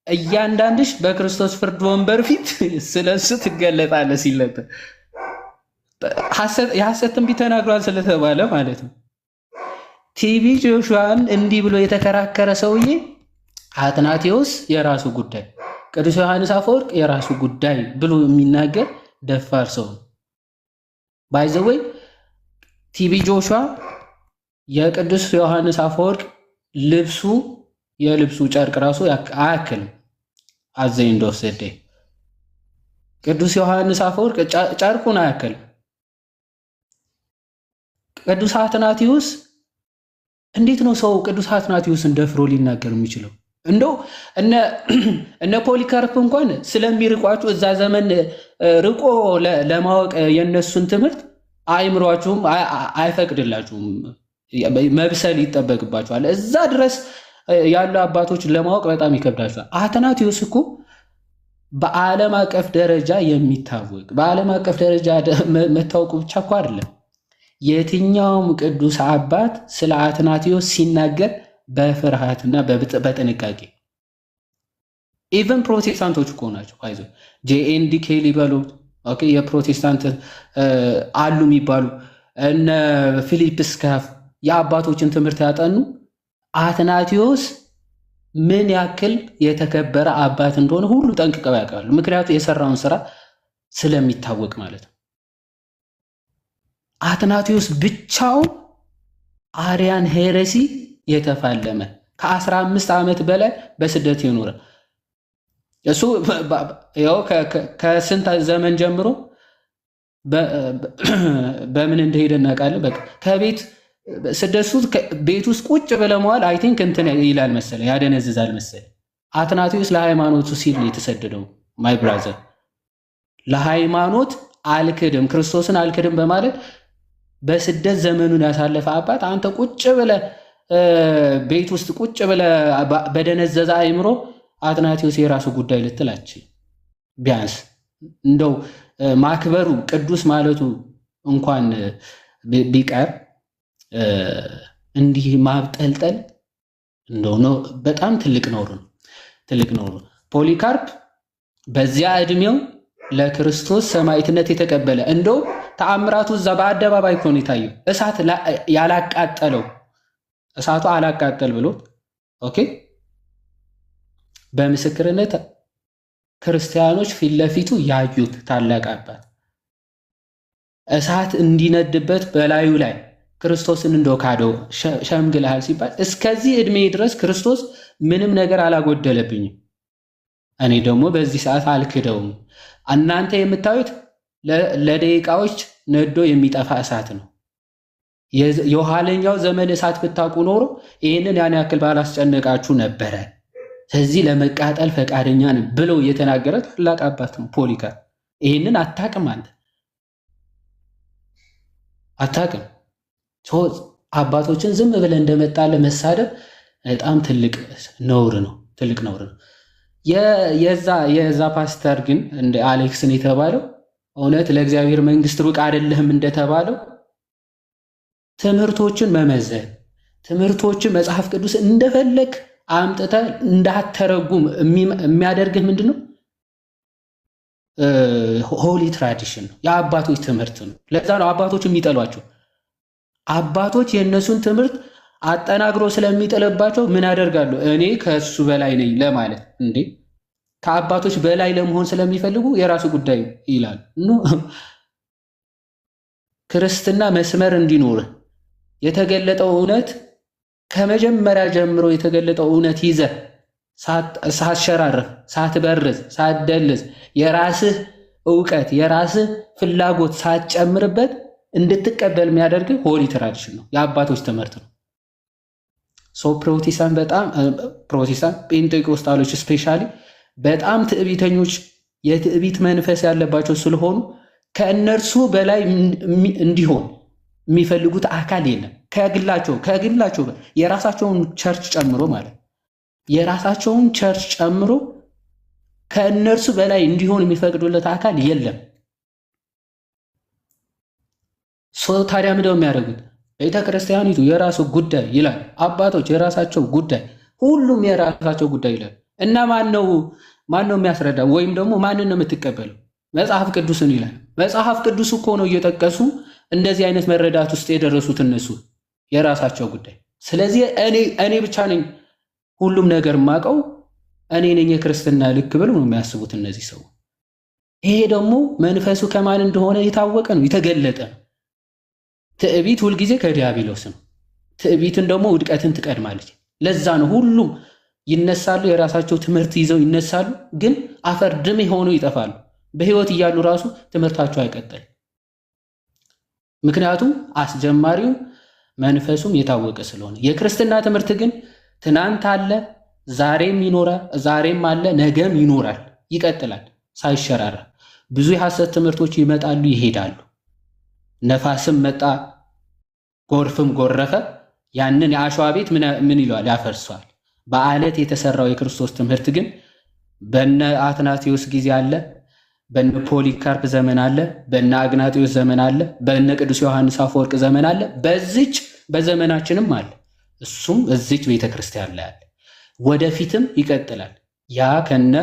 እያንዳንድሽ በክርስቶስ ፍርድ ወንበር ፊት ስለሱ ትገለጣለህ ሲል ነበር። የሐሰት ትንቢት ተናግሯል ስለተባለ ማለት ነው። ቲቢ ጆሹዋን እንዲህ ብሎ የተከራከረ ሰውዬ አትናቴዎስ የራሱ ጉዳይ፣ ቅዱስ ዮሐንስ አፈወርቅ የራሱ ጉዳይ ብሎ የሚናገር ደፋር ሰው ነው። ባይዘወይ ቲቢ ጆሹዋ የቅዱስ ዮሐንስ አፈወርቅ የልብሱ ጨርቅ ራሱ አያክልም። አዘኝ እንደወሰደ ቅዱስ ዮሐንስ አፈወርቅ ጨርቁን አያክልም። ቅዱስ አትናቴዎስ እንዴት ነው ሰው ቅዱስ አትናቴዎስን ደፍሮ ሊናገር የሚችለው? እንደው እነ ፖሊካርፕ እንኳን ስለሚርቋችሁ እዛ ዘመን ርቆ ለማወቅ የነሱን ትምህርት አይምሯችሁም አይፈቅድላችሁም። መብሰል ይጠበቅባችኋል። እዛ ድረስ ያሉ አባቶች ለማወቅ በጣም ይከብዳችኋል። አትናቴዎስ እኮ በዓለም አቀፍ ደረጃ የሚታወቅ በዓለም አቀፍ ደረጃ መታወቁ ብቻ እኮ አይደለም። የትኛውም ቅዱስ አባት ስለ አትናቴዎስ ሲናገር በፍርሃትና በጥንቃቄ ኢቨን ፕሮቴስታንቶች እኮ ናቸው። አይዞ ጄኤንዲኬ ሊበሉት ኦኬ የፕሮቴስታንት አሉ የሚባሉ እነ ፊሊፕ ስካፍ የአባቶችን ትምህርት ያጠኑ አትናቴዎስ ምን ያክል የተከበረ አባት እንደሆነ ሁሉ ጠንቅቀው ያውቃሉ። ምክንያቱም የሰራውን ስራ ስለሚታወቅ ማለት ነው። አትናቴዎስ ብቻው አርያን ሄረሲ የተፋለመ ከ15 ዓመት በላይ በስደት የኖረ እሱ ያው ከስንት ዘመን ጀምሮ በምን እንደሄደ እናውቃለን። በቃ ከቤት ስደሱ ቤት ውስጥ ቁጭ ብለመዋል። አይ ቲንክ እንትን ይላል መሰለ ያደነዝዛል መሰለ። አትናቴዎስ ለሃይማኖቱ ሲል የተሰደደው ማይ ብራዘር ለሃይማኖት አልክድም ክርስቶስን አልክድም በማለት በስደት ዘመኑን ያሳለፈ አባት አንተ ቁጭ ብለ ቤት ውስጥ ቁጭ ብለ በደነዘዘ አይምሮ አትናቴዎስ የራሱ ጉዳይ ልትላችል ቢያንስ እንደው ማክበሩ ቅዱስ ማለቱ እንኳን ቢቀር እንዲህ ማብጠልጠል እንደው ነው በጣም ትልቅ ነውር ነው። ፖሊካርፕ በዚያ እድሜው ለክርስቶስ ሰማዕትነት የተቀበለ እንደው ተአምራቱ እዛ በአደባባይ እኮ ነው የታየው። እሳት ያላቃጠለው እሳቱ አላቃጠል ብሎ ኦኬ በምስክርነት ክርስቲያኖች ፊት ለፊቱ ያዩት ታላቅ አባት እሳት እንዲነድበት በላዩ ላይ ክርስቶስን እንደካደው ሸምግልሃል ሲባል እስከዚህ እድሜ ድረስ ክርስቶስ ምንም ነገር አላጎደለብኝም፣ እኔ ደግሞ በዚህ ሰዓት አልክደውም። እናንተ የምታዩት ለደቂቃዎች ነዶ የሚጠፋ እሳት ነው። የኋለኛው ዘመን እሳት ብታውቁ ኖሮ ይህንን ያን ያክል ባላስጨነቃችሁ ነበረ። ስለዚህ ለመቃጠል ፈቃደኛ ነን ብሎ የተናገረ ታላቅ አባት ነው ፖሊካር። ይህንን አታቅም አንተ አታቅም። አባቶችን ዝም ብለህ እንደመጣለ መሳደብ በጣም ትልቅ ነውር ነው። የዛ ፓስተር ግን እንደ አሌክስን የተባለው እውነት ለእግዚአብሔር መንግስት ሩቅ አይደለህም እንደተባለው ትምህርቶችን መመዘን ትምህርቶችን መጽሐፍ ቅዱስ እንደፈለግ አምጥተህ እንዳትተረጉም የሚያደርግህ ምንድነው? ሆሊ ትራዲሽን ነው፣ የአባቶች ትምህርት ነው። ለዛ ነው አባቶች የሚጠሏቸው። አባቶች የእነሱን ትምህርት አጠናግሮ ስለሚጥልባቸው ምን ያደርጋሉ? እኔ ከእሱ በላይ ነኝ ለማለት እንዴ ከአባቶች በላይ ለመሆን ስለሚፈልጉ የራሱ ጉዳይ ይላል። ክርስትና መስመር እንዲኖር የተገለጠው እውነት ከመጀመሪያ ጀምሮ የተገለጠው እውነት ይዘህ ሳትሸራረፍ፣ ሳትበርዝ፣ ሳትደልዝ የራስህ እውቀት የራስህ ፍላጎት ሳትጨምርበት እንድትቀበል የሚያደርግ ሆሊ ትራዲሽን ነው፣ የአባቶች ትምህርት ነው። ፕሮቴስታንት ጴንጤቆስጣሎች ስፔሻሊ በጣም ትዕቢተኞች የትዕቢት መንፈስ ያለባቸው ስለሆኑ ከእነርሱ በላይ እንዲሆን የሚፈልጉት አካል የለም። ከግላቸው የራሳቸውን ቸርች ጨምሮ ማለት የራሳቸውን ቸርች ጨምሮ ከእነርሱ በላይ እንዲሆን የሚፈቅዱለት አካል የለም። ታዲያ ምንድነው የሚያደርጉት? ቤተ ክርስቲያኒቱ የራሱ ጉዳይ ይላል፣ አባቶች የራሳቸው ጉዳይ፣ ሁሉም የራሳቸው ጉዳይ ይላል። እና ማን ነው የሚያስረዳ? ወይም ደግሞ ማንን ነው የምትቀበለው? መጽሐፍ ቅዱስን ይላል። መጽሐፍ ቅዱስ እኮ ነው እየጠቀሱ እንደዚህ አይነት መረዳት ውስጥ የደረሱት እነሱ የራሳቸው ጉዳይ። ስለዚህ እኔ ብቻ ነኝ ሁሉም ነገር ማቀው እኔ ነኝ የክርስትና ልክ ብለው ነው የሚያስቡት እነዚህ ሰው። ይሄ ደግሞ መንፈሱ ከማን እንደሆነ የታወቀ ነው፣ የተገለጠ ነው። ትዕቢት ሁልጊዜ ከዲያብሎስ ነው። ትዕቢትን ደግሞ ውድቀትን ትቀድማለች። ለዛ ነው ሁሉም ይነሳሉ፣ የራሳቸው ትምህርት ይዘው ይነሳሉ፣ ግን አፈር ድም የሆኑ ይጠፋሉ። በህይወት እያሉ ራሱ ትምህርታቸው አይቀጥልም። ምክንያቱም አስጀማሪው መንፈሱም የታወቀ ስለሆነ። የክርስትና ትምህርት ግን ትናንት አለ፣ ዛሬም አለ፣ ነገም ይኖራል፣ ይቀጥላል ሳይሸራራ። ብዙ የሐሰት ትምህርቶች ይመጣሉ ይሄዳሉ። ነፋስም መጣ ጎርፍም ጎረፈ፣ ያንን የአሸዋ ቤት ምን ይለዋል? ያፈርሰዋል። በአለት የተሰራው የክርስቶስ ትምህርት ግን በነ አትናቴዎስ ጊዜ አለ፣ በነ ፖሊካርፕ ዘመን አለ፣ በነ አግናጤዎስ ዘመን አለ፣ በነ ቅዱስ ዮሐንስ አፈወርቅ ዘመን አለ፣ በዘመናችንም አለ። እሱም እዚች ቤተክርስቲያን ላይ አለ፣ ወደፊትም ይቀጥላል። ያ ከነ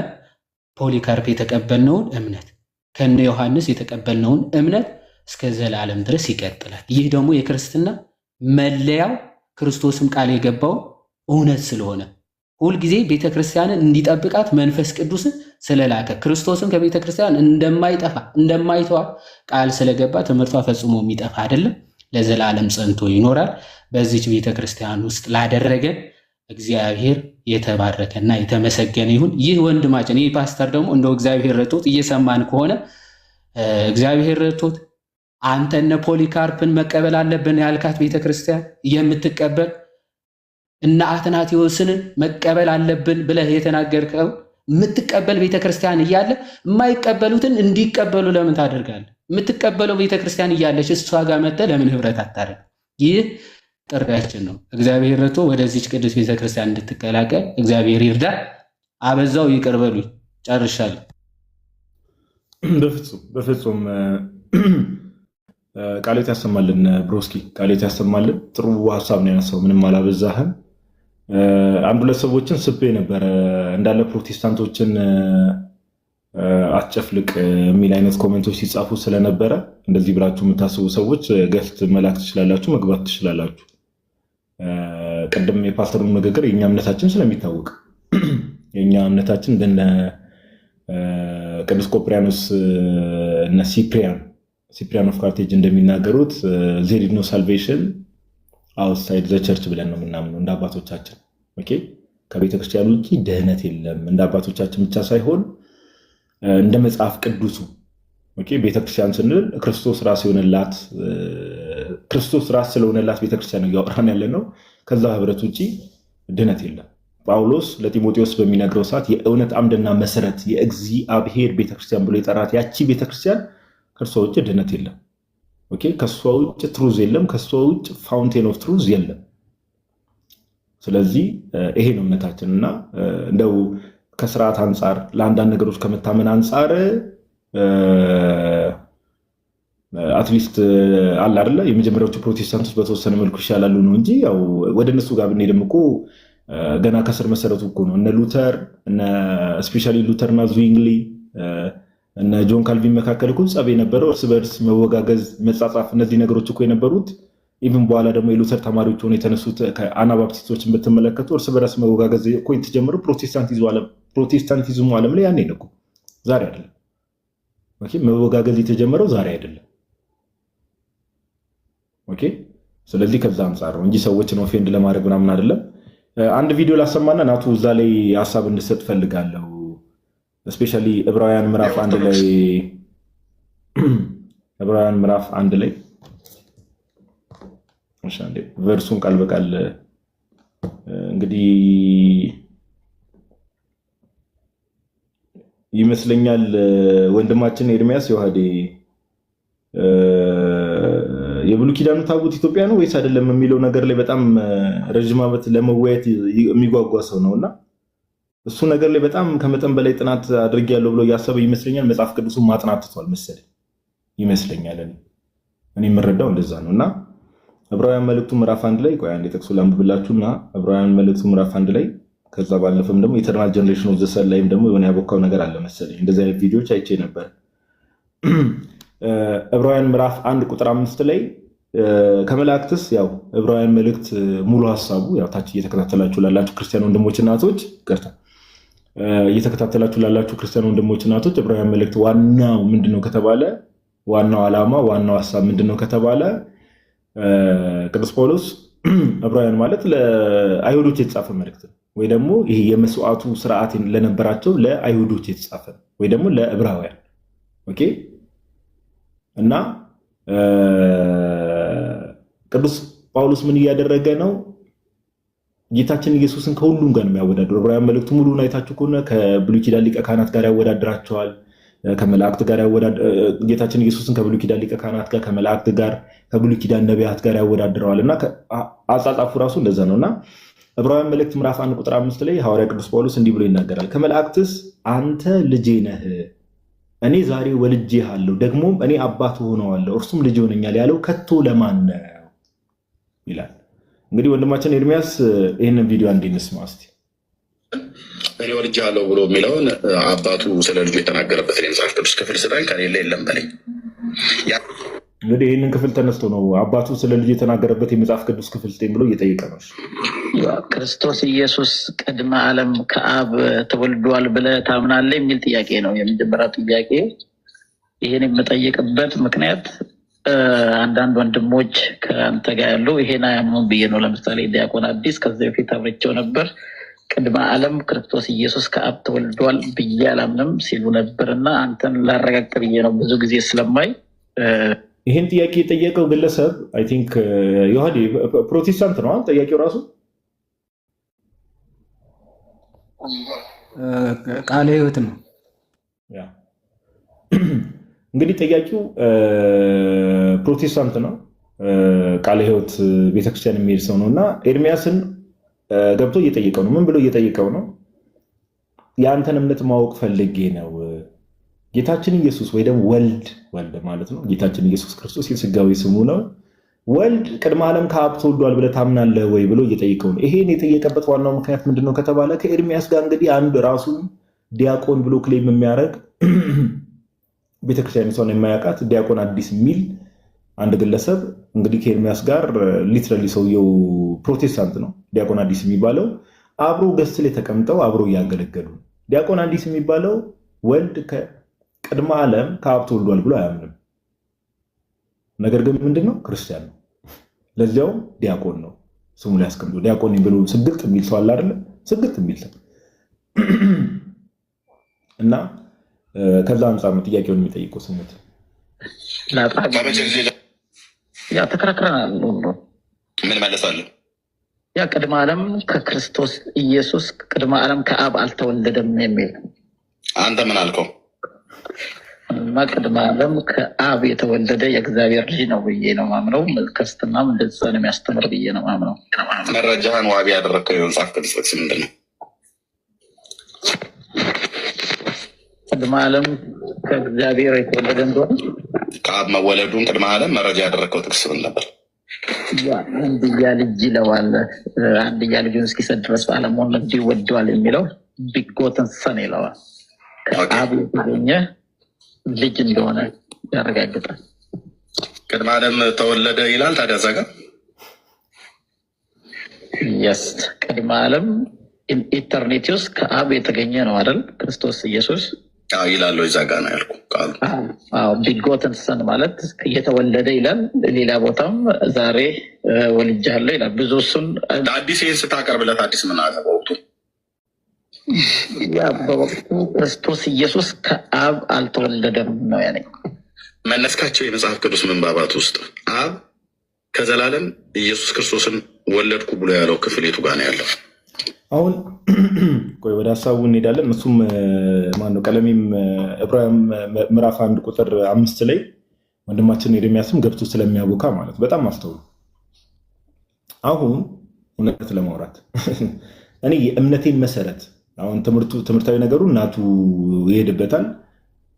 ፖሊካርፕ የተቀበልነውን እምነት ከነ ዮሐንስ የተቀበልነውን እምነት እስከ ዘላለም ድረስ ይቀጥላል። ይህ ደግሞ የክርስትና መለያው ክርስቶስም ቃል የገባው እውነት ስለሆነ ሁልጊዜ ቤተክርስቲያንን እንዲጠብቃት መንፈስ ቅዱስን ስለላከ ክርስቶስም ከቤተክርስቲያን እንደማይተዋ ቃል ስለገባ ትምህርቷ ፈጽሞ የሚጠፋ አይደለም፣ ለዘላለም ጸንቶ ይኖራል። በዚች ቤተክርስቲያን ውስጥ ላደረገን እግዚአብሔር የተባረከና የተመሰገነ ይሁን። ይህ ወንድማችን ይህ ፓስተር ደግሞ እንደው እግዚአብሔር ረድቶት እየሰማን ከሆነ እግዚአብሔር ረድቶት አንተነ ፖሊካርፕን መቀበል አለብን ያልካት ቤተክርስቲያን የምትቀበል እና አትናቴዎስን መቀበል አለብን ብለህ የተናገርከው የምትቀበል ቤተክርስቲያን እያለ የማይቀበሉትን እንዲቀበሉ ለምን ታደርጋለህ? የምትቀበለው ቤተክርስቲያን እያለች እሷ ጋር መጥተህ ለምን ህብረት አታደርግ? ይህ ጥሪያችን ነው። እግዚአብሔር ረድቶ ወደዚች ቅዱስ ቤተክርስቲያን እንድትቀላቀል እግዚአብሔር ይርዳ። አበዛው ይቅር በሉኝ። ጨርሻለሁ። በፍጹም ቃሌት ያሰማልን ብሮስኪ፣ ቃሌት ያሰማልን። ጥሩ ሀሳብ ነው ያነሳው፣ ምንም አላበዛህም። አንድ ሁለት ሰዎችን ስቤ ነበረ እንዳለ ፕሮቴስታንቶችን አትጨፍልቅ የሚል አይነት ኮሜንቶች ሲጻፉ ስለነበረ እንደዚህ ብላችሁ የምታስቡ ሰዎች ገፍት መላክ ትችላላችሁ፣ መግባት ትችላላችሁ። ቅድም የፓስተሩን ንግግር የእኛ እምነታችን ስለሚታወቅ የእኛ እምነታችን እንደነ ቅዱስ ቆጵሪያኖስ እነ ሲፕሪያን ኦፍ ካርቴጅ እንደሚናገሩት ዜር ኢዝ ኖ ሳልቬሽን አውትሳይድ ዘ ቸርች ብለን ነው የምናምነው እንደ አባቶቻችን። ከቤተክርስቲያን ውጭ ድህነት የለም። እንደ አባቶቻችን ብቻ ሳይሆን እንደ መጽሐፍ ቅዱሱ ቤተክርስቲያን ስንል ክርስቶስ ራስ ስለሆነላት ቤተክርስቲያን እያወራን ያለ ነው። ከዛ ህብረት ውጭ ድህነት የለም። ጳውሎስ ለጢሞቴዎስ በሚነግረው ሰዓት የእውነት አምድና መሰረት የእግዚአብሔር ቤተክርስቲያን ብሎ የጠራት ያቺ ቤተክርስቲያን ከእርሷ ውጭ ድህነት የለም። ከእሷ ውጭ ትሩዝ የለም። ከእሷ ውጭ ፋውንቴን ኦፍ ትሩዝ የለም። ስለዚህ ይሄ ነው እምነታችን እና እንደው ከስርዓት አንጻር ለአንዳንድ ነገሮች ከመታመን አንጻር አትሊስት አለ አይደለ የመጀመሪያዎቹ ፕሮቴስታንቶች በተወሰነ መልኩ ይሻላሉ ነው እንጂ ያው ወደ እነሱ ጋር ብንሄድም እኮ ገና ከስር መሰረቱ እኮ ነው። እነ ሉተር ስፔሻሊ ሉተርና ዙዊንግሊ እና ጆን ካልቪን መካከል እኮ ጸብ የነበረው እርስ በርስ መወጋገዝ፣ መጻጻፍ እነዚህ ነገሮች እኮ የነበሩት ኢቭን በኋላ ደግሞ የሉተር ተማሪዎች ሆነው የተነሱት ከአናባፕቲስቶችን ብትመለከቱ እርስ በርስ መወጋገዝ እኮ የተጀመረው ፕሮቴስታንቲዝሙ ዓለም ላይ ያኔ ነው እኮ ዛሬ አይደለም። ኦኬ መወጋገዝ የተጀመረው ዛሬ አይደለም። ኦኬ ስለዚህ ከዛ አንጻር ነው እንጂ ሰዎችን ኦፌንድ ለማድረግ ምናምን አይደለም። አንድ ቪዲዮ ላሰማና ናቱ እዛ ላይ ሀሳብ እንድሰጥ ፈልጋለሁ። ስፔሻሊ ዕብራውያን ምዕራፍ 1 ላይ ቨርሱን ቃል በቃል እንግዲህ ይመስለኛል ወንድማችን ኤርሚያስ ዮሐዴ የብሉይ ኪዳኑ ታቦት ኢትዮጵያ ነው ወይስ አይደለም የሚለው ነገር ላይ በጣም ረጅም ዓመት ለመወያየት የሚጓጓ ሰው ነውና እሱ ነገር ላይ በጣም ከመጠን በላይ ጥናት አድርጌያለሁ ብሎ ያሰበ ይመስለኛል። መጽሐፍ ቅዱስን ማጥናት ትቷል መሰለኝ ይመስለኛል። እኔ የምረዳው እንደዛ ነውና ዕብራውያን መልእክቱ ምዕራፍ 1 ላይ ቆይ አንዴ ጥቅሱ ላንብብላችሁና ዕብራውያን መልእክቱ ምዕራፍ 1 ላይ ከዛ ባለፈም ደግሞ ኢተርናል ጀነሬሽን ኦፍ ዘ ሰን ላይም ደግሞ የሆነ ያቦካው ነገር አለ መሰለኝ። እንደዚህ አይነት ቪዲዮዎች አይቼ ነበር። ዕብራውያን ምዕራፍ 1 ቁጥር 5 ላይ ከመላእክትስ ያው ዕብራውያን መልእክት ሙሉ ሐሳቡ ያው ታች እየተከታተላችሁ ላላችሁ ክርስቲያን ወንድሞች እናቶች እየተከታተላችሁ ላላችሁ ክርስቲያን ወንድሞች እናቶች ዕብራውያን መልእክት ዋናው ምንድነው ከተባለ ዋናው ዓላማ ዋናው ሐሳብ ምንድነው ከተባለ ቅዱስ ጳውሎስ ዕብራውያን ማለት ለአይሁዶች የተጻፈ መልእክት ነው ወይ ደግሞ ይሄ የመስዋዕቱ ስርዓት ለነበራቸው ለአይሁዶች የተጻፈ ወይ ደግሞ ለዕብራውያን ኦኬ እና ቅዱስ ጳውሎስ ምን እያደረገ ነው? ጌታችን ኢየሱስን ከሁሉም ጋር ነው የሚያወዳድረው። ዕብራውያን መልእክቱ ሙሉውን አይታችሁ ከሆነ ከብሉይ ኪዳን ሊቀ ካህናት ጋር ያወዳድራቸዋል። ከመላእክት ጋር ጌታችን ኢየሱስን ከብሉይ ኪዳን ሊቀ ካህናት ጋር ከመላእክት ጋር ከብሉይ ኪዳን ነቢያት ጋር ያወዳድረዋል እና አጻጻፉ ራሱ እንደዛ ነውና ዕብራውያን መልእክት ምዕራፍ 1 ቁጥር 5 ላይ ሐዋርያ ቅዱስ ጳውሎስ እንዲህ ብሎ ይናገራል። ከመላእክትስ አንተ ልጄ ነህ፣ እኔ ዛሬ ወልጄሃለሁ፣ ደግሞም እኔ አባት ሆነዋለሁ፣ እርሱም ልጅ ሆነኛል ያለው ከቶ ለማን ነው ይላል። እንግዲህ ወንድማችን ኤርሚያስ ይህንን ቪዲዮ አንዴ እንስማ እስቲ። እኔ ወልጄሃለሁ ብሎ የሚለውን አባቱ ስለ ልጁ የተናገረበት የመጽሐፍ ቅዱስ ክፍል ስጠኝ ከሌለ የለም በለኝ። እንግዲህ ይህንን ክፍል ተነስቶ ነው አባቱ ስለ ልጁ የተናገረበት የመጽሐፍ ቅዱስ ክፍል ስጠኝ ብሎ እየጠየቀ ነው። ክርስቶስ ኢየሱስ ቅድመ ዓለም ከአብ ተወልዷል ብለህ ታምናለህ የሚል ጥያቄ ነው የመጀመሪያ ጥያቄ። ይህን የምጠይቅበት ምክንያት አንዳንድ ወንድሞች ከአንተ ጋር ያሉ ይሄን አያምኑም ብዬ ነው። ለምሳሌ ዲያቆን አዲስ ከዚህ በፊት አብሬቸው ነበር። ቅድመ ዓለም ክርስቶስ ኢየሱስ ከአብ ተወልዷል ብዬ አላምንም ሲሉ ነበር እና አንተን ላረጋግጥ ብዬ ነው ብዙ ጊዜ ስለማይ ይህን ጥያቄ የጠየቀው ግለሰብ አይ ቲንክ ዮሐዴ ፕሮቴስታንት ነው ጠያቂው ራሱ ቃለ ሕይወት ነው። እንግዲህ ጠያቂው ፕሮቴስታንት ነው፣ ቃለ ሕይወት ቤተክርስቲያን የሚሄድ ሰው ነው እና ኤርሚያስን ገብቶ እየጠየቀው ነው። ምን ብሎ እየጠየቀው ነው? የአንተን እምነት ማወቅ ፈልጌ ነው። ጌታችን ኢየሱስ ወይ ደግሞ ወልድ ማለት ነው ጌታችን ኢየሱስ ክርስቶስ የሥጋዌ ስሙ ነው። ወልድ ቅድመ ዓለም ከአብ ተወልዷል ብለህ ታምናለህ ወይ ብሎ እየጠየቀው ነው። ይሄን የጠየቀበት ዋናው ምክንያት ምንድነው ከተባለ ከኤርሚያስ ጋር እንግዲህ አንድ ራሱን ዲያቆን ብሎ ክሌም የሚያደርግ ቤተክርስቲያን ሰውን የማያውቃት ዲያቆን አዲስ የሚል አንድ ግለሰብ እንግዲህ ከኤርሚያስ ጋር ሊትራሊ ሰውየው ፕሮቴስታንት ነው። ዲያቆን አዲስ የሚባለው አብሮ ገስት ላይ ተቀምጠው አብሮ እያገለገሉ። ዲያቆን አዲስ የሚባለው ወልድ ቅድመ ዓለም ከአብ ተወልዷል ብሎ አያምንም። ነገር ግን ምንድነው ክርስቲያን ነው። ለዚያውም ዲያቆን ነው። ስሙ ላይ አስቀምጦ ዲያቆን ብሎ ስግጥ የሚል ሰው አለ አይደለ? ስግጥ የሚል ሰው እና ከዛ አንጻር ነው ጥያቄውን የሚጠይቀው። ስሙት። ያ ተከራክረናል። ምን መለሳለሁ? ያ ቅድመ ዓለም ከክርስቶስ ኢየሱስ ቅድመ ዓለም ከአብ አልተወለደም የሚል አንተ ምን አልከው? ቅድመ ዓለም ከአብ የተወለደ የእግዚአብሔር ልጅ ነው ብዬ ነው ማምነው። ክርስትናም እንደዛ ነው የሚያስተምር ብዬ ነው ማምነው። መረጃህን ዋቢ ያደረግከው የመጽሐፍ ቅዱስ ጥቅስ ምንድን ነው? ቅድመ ዓለም ከእግዚአብሔር የተወለደ እንደሆነ ከአብ መወለዱን ቅድመ ዓለም መረጃ ያደረግከው ጥቅስ ምን ነበር? አንድያ ልጅ ይለዋል። አንድያ ልጁን እስኪሰጥ ድረስ በዓለም ሁሉ እንዲሁ ወደዋል የሚለው ቢጎተን ሰን ይለዋል። ከአብ የተገኘ ልጅ እንደሆነ ያረጋግጣል። ቅድመ ዓለም ተወለደ ይላል። ታዲያ እዛ ጋር የስ ቅድመ ዓለም ኢተርኒቲ ውስጥ ከአብ የተገኘ ነው አይደል? ክርስቶስ ኢየሱስ ይላል። እዛ ጋር ነው ያልኩ ቃሉ። ቢጎተን ሰን ማለት እየተወለደ ይላል። ሌላ ቦታም ዛሬ ወልጃለሁ ይላል። ብዙ እሱን አዲስ ይህን ስታቀርብለት አዲስ ምን አለ በወቅቱ? ያ በወቅቱ ክርስቶስ ኢየሱስ ከአብ አልተወለደም ነው ያለኝ። መለስካቸው የመጽሐፍ ቅዱስ ምንባባት ውስጥ አብ ከዘላለም ኢየሱስ ክርስቶስን ወለድኩ ብሎ ያለው ክፍል የቱ ጋር ነው ያለው? አሁን ቆይ ወደ ሀሳቡ እንሄዳለን። እሱም ማነው ቀለሜም ዕብራውያን ምዕራፍ 1 ቁጥር 5 ላይ ወንድማችን ኤርምያስም ገብቶ ስለሚያቦካ ማለት በጣም አስተውሉ። አሁን እውነት ለማውራት እኔ የእምነቴን መሰረት አሁን ትምህርታዊ ነገሩ እናቱ ይሄድበታል።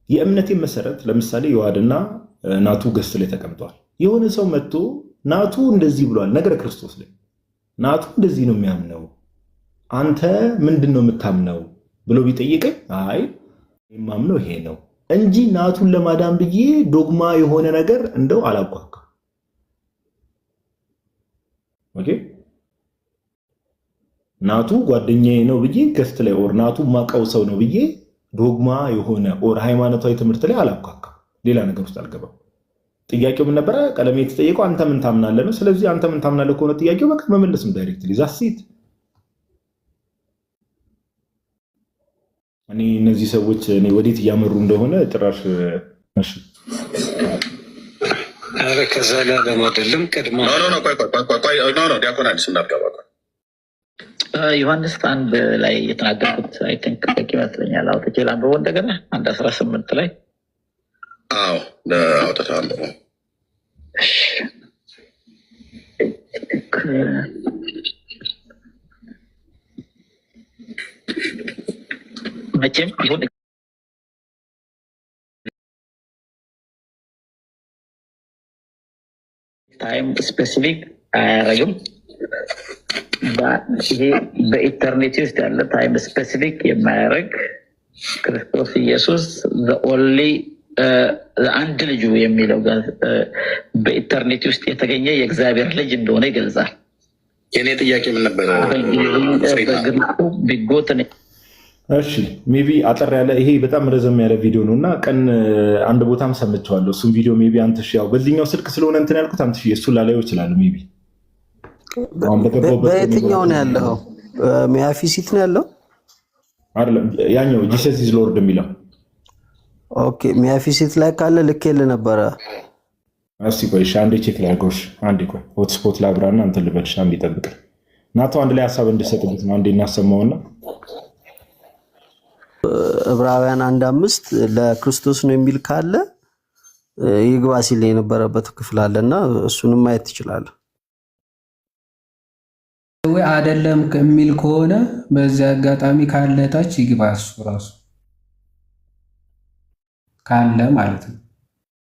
የእምነቴን መሰረት ለምሳሌ የዋድና ናቱ ገስት ላይ ተቀምጧል። የሆነ ሰው መጥቶ ናቱ እንደዚህ ብሏል ነገረ ክርስቶስ ላይ ናቱ እንደዚህ ነው የሚያምነው አንተ ምንድን ነው የምታምነው ብሎ ቢጠይቀኝ አይ የማምነው ይሄ ነው እንጂ ናቱን ለማዳን ብዬ ዶግማ የሆነ ነገር እንደው አላጓጓም። ኦኬ ናቱ ጓደኛዬ ነው ብዬ ገስት ላይ ኦር ናቱ ማቀው ሰው ነው ብዬ ዶግማ የሆነ ኦር ሃይማኖታዊ ትምህርት ላይ አላጓጓም። ሌላ ነገር ውስጥ አልገባም። ጥያቄው ምን ነበረ? ቀለሜ የተጠየቀው አንተ ምን ታምናለህ ነው። ስለዚህ አንተ ምን ታምናለህ ከሆነ ጥያቄው በቃ መመለስም ዳይሬክትሊ ዛሲት። እኔ እነዚህ ሰዎች እኔ ወዴት እያመሩ እንደሆነ ጭራሽ እሺ አረ ከዘላለም አይደለም ቅድመ ዲያቆን አዲስ እንዳትገባ ዮሐንስ 1 ላይ የተናገርኩት አይ ቲንክ በቂ ይመስለኛል። አውጥቼ ላንብበው እንደገና 1:18 ላይ አውጥታ አንብበው። መቼም ይሁን ታይም ስፔሲፊክ አያረግም። ይሄ በኢተርኒቲ ውስጥ ያለ ታይም ስፔሲፊክ የማያደርግ ክርስቶስ ኢየሱስ ኦንሊ አንድ ልጁ የሚለው ጋር በኢተርኒቲ ውስጥ የተገኘ የእግዚአብሔር ልጅ እንደሆነ ይገልጻል። የእኔ ጥያቄ ምን ነበረ? ቢጎትን እሺ ሜቢ አጠር ያለ ይሄ በጣም ረዘም ያለ ቪዲዮ ነው እና ቀን አንድ ቦታም ሰምቼዋለሁ። እሱም ቪዲዮ ሜቢ አንተ ያው በዚህኛው ስልክ ስለሆነ እንትን ያልኩት አንተ እሱ ላላየው ይችላል። ሜቢ በየትኛው ነው ያለው? ሚያፊሲት ነው ያለው አይደለም? ያኛው ጂሰስ ኢዝ ሎርድ የሚለው ኦኬ። ሚያፊሲት ላይ ካለ ልኬልህ ነበረ። እስቲ ቆይ አንዴ ቼክ ላድርገውሽ። አንዴ ቆይ ሆትስፖት ላብራና እንትን ልበልሽ። አንዴ ጠብቀኝ ናቶ አንድ ላይ ሀሳብ እንድሰጥበት ነው። አንዴ እናሰማውና ዕብራውያን 1:5 ለክርስቶስ ነው የሚል ካለ ይግባ ሲል የነበረበት ክፍል አለና እሱንም ማየት ትችላለህ። ወይ አይደለም ከሚል ከሆነ በዚህ አጋጣሚ ካለ ታች ይግባ እሱ ራሱ ካለ ማለት ነው።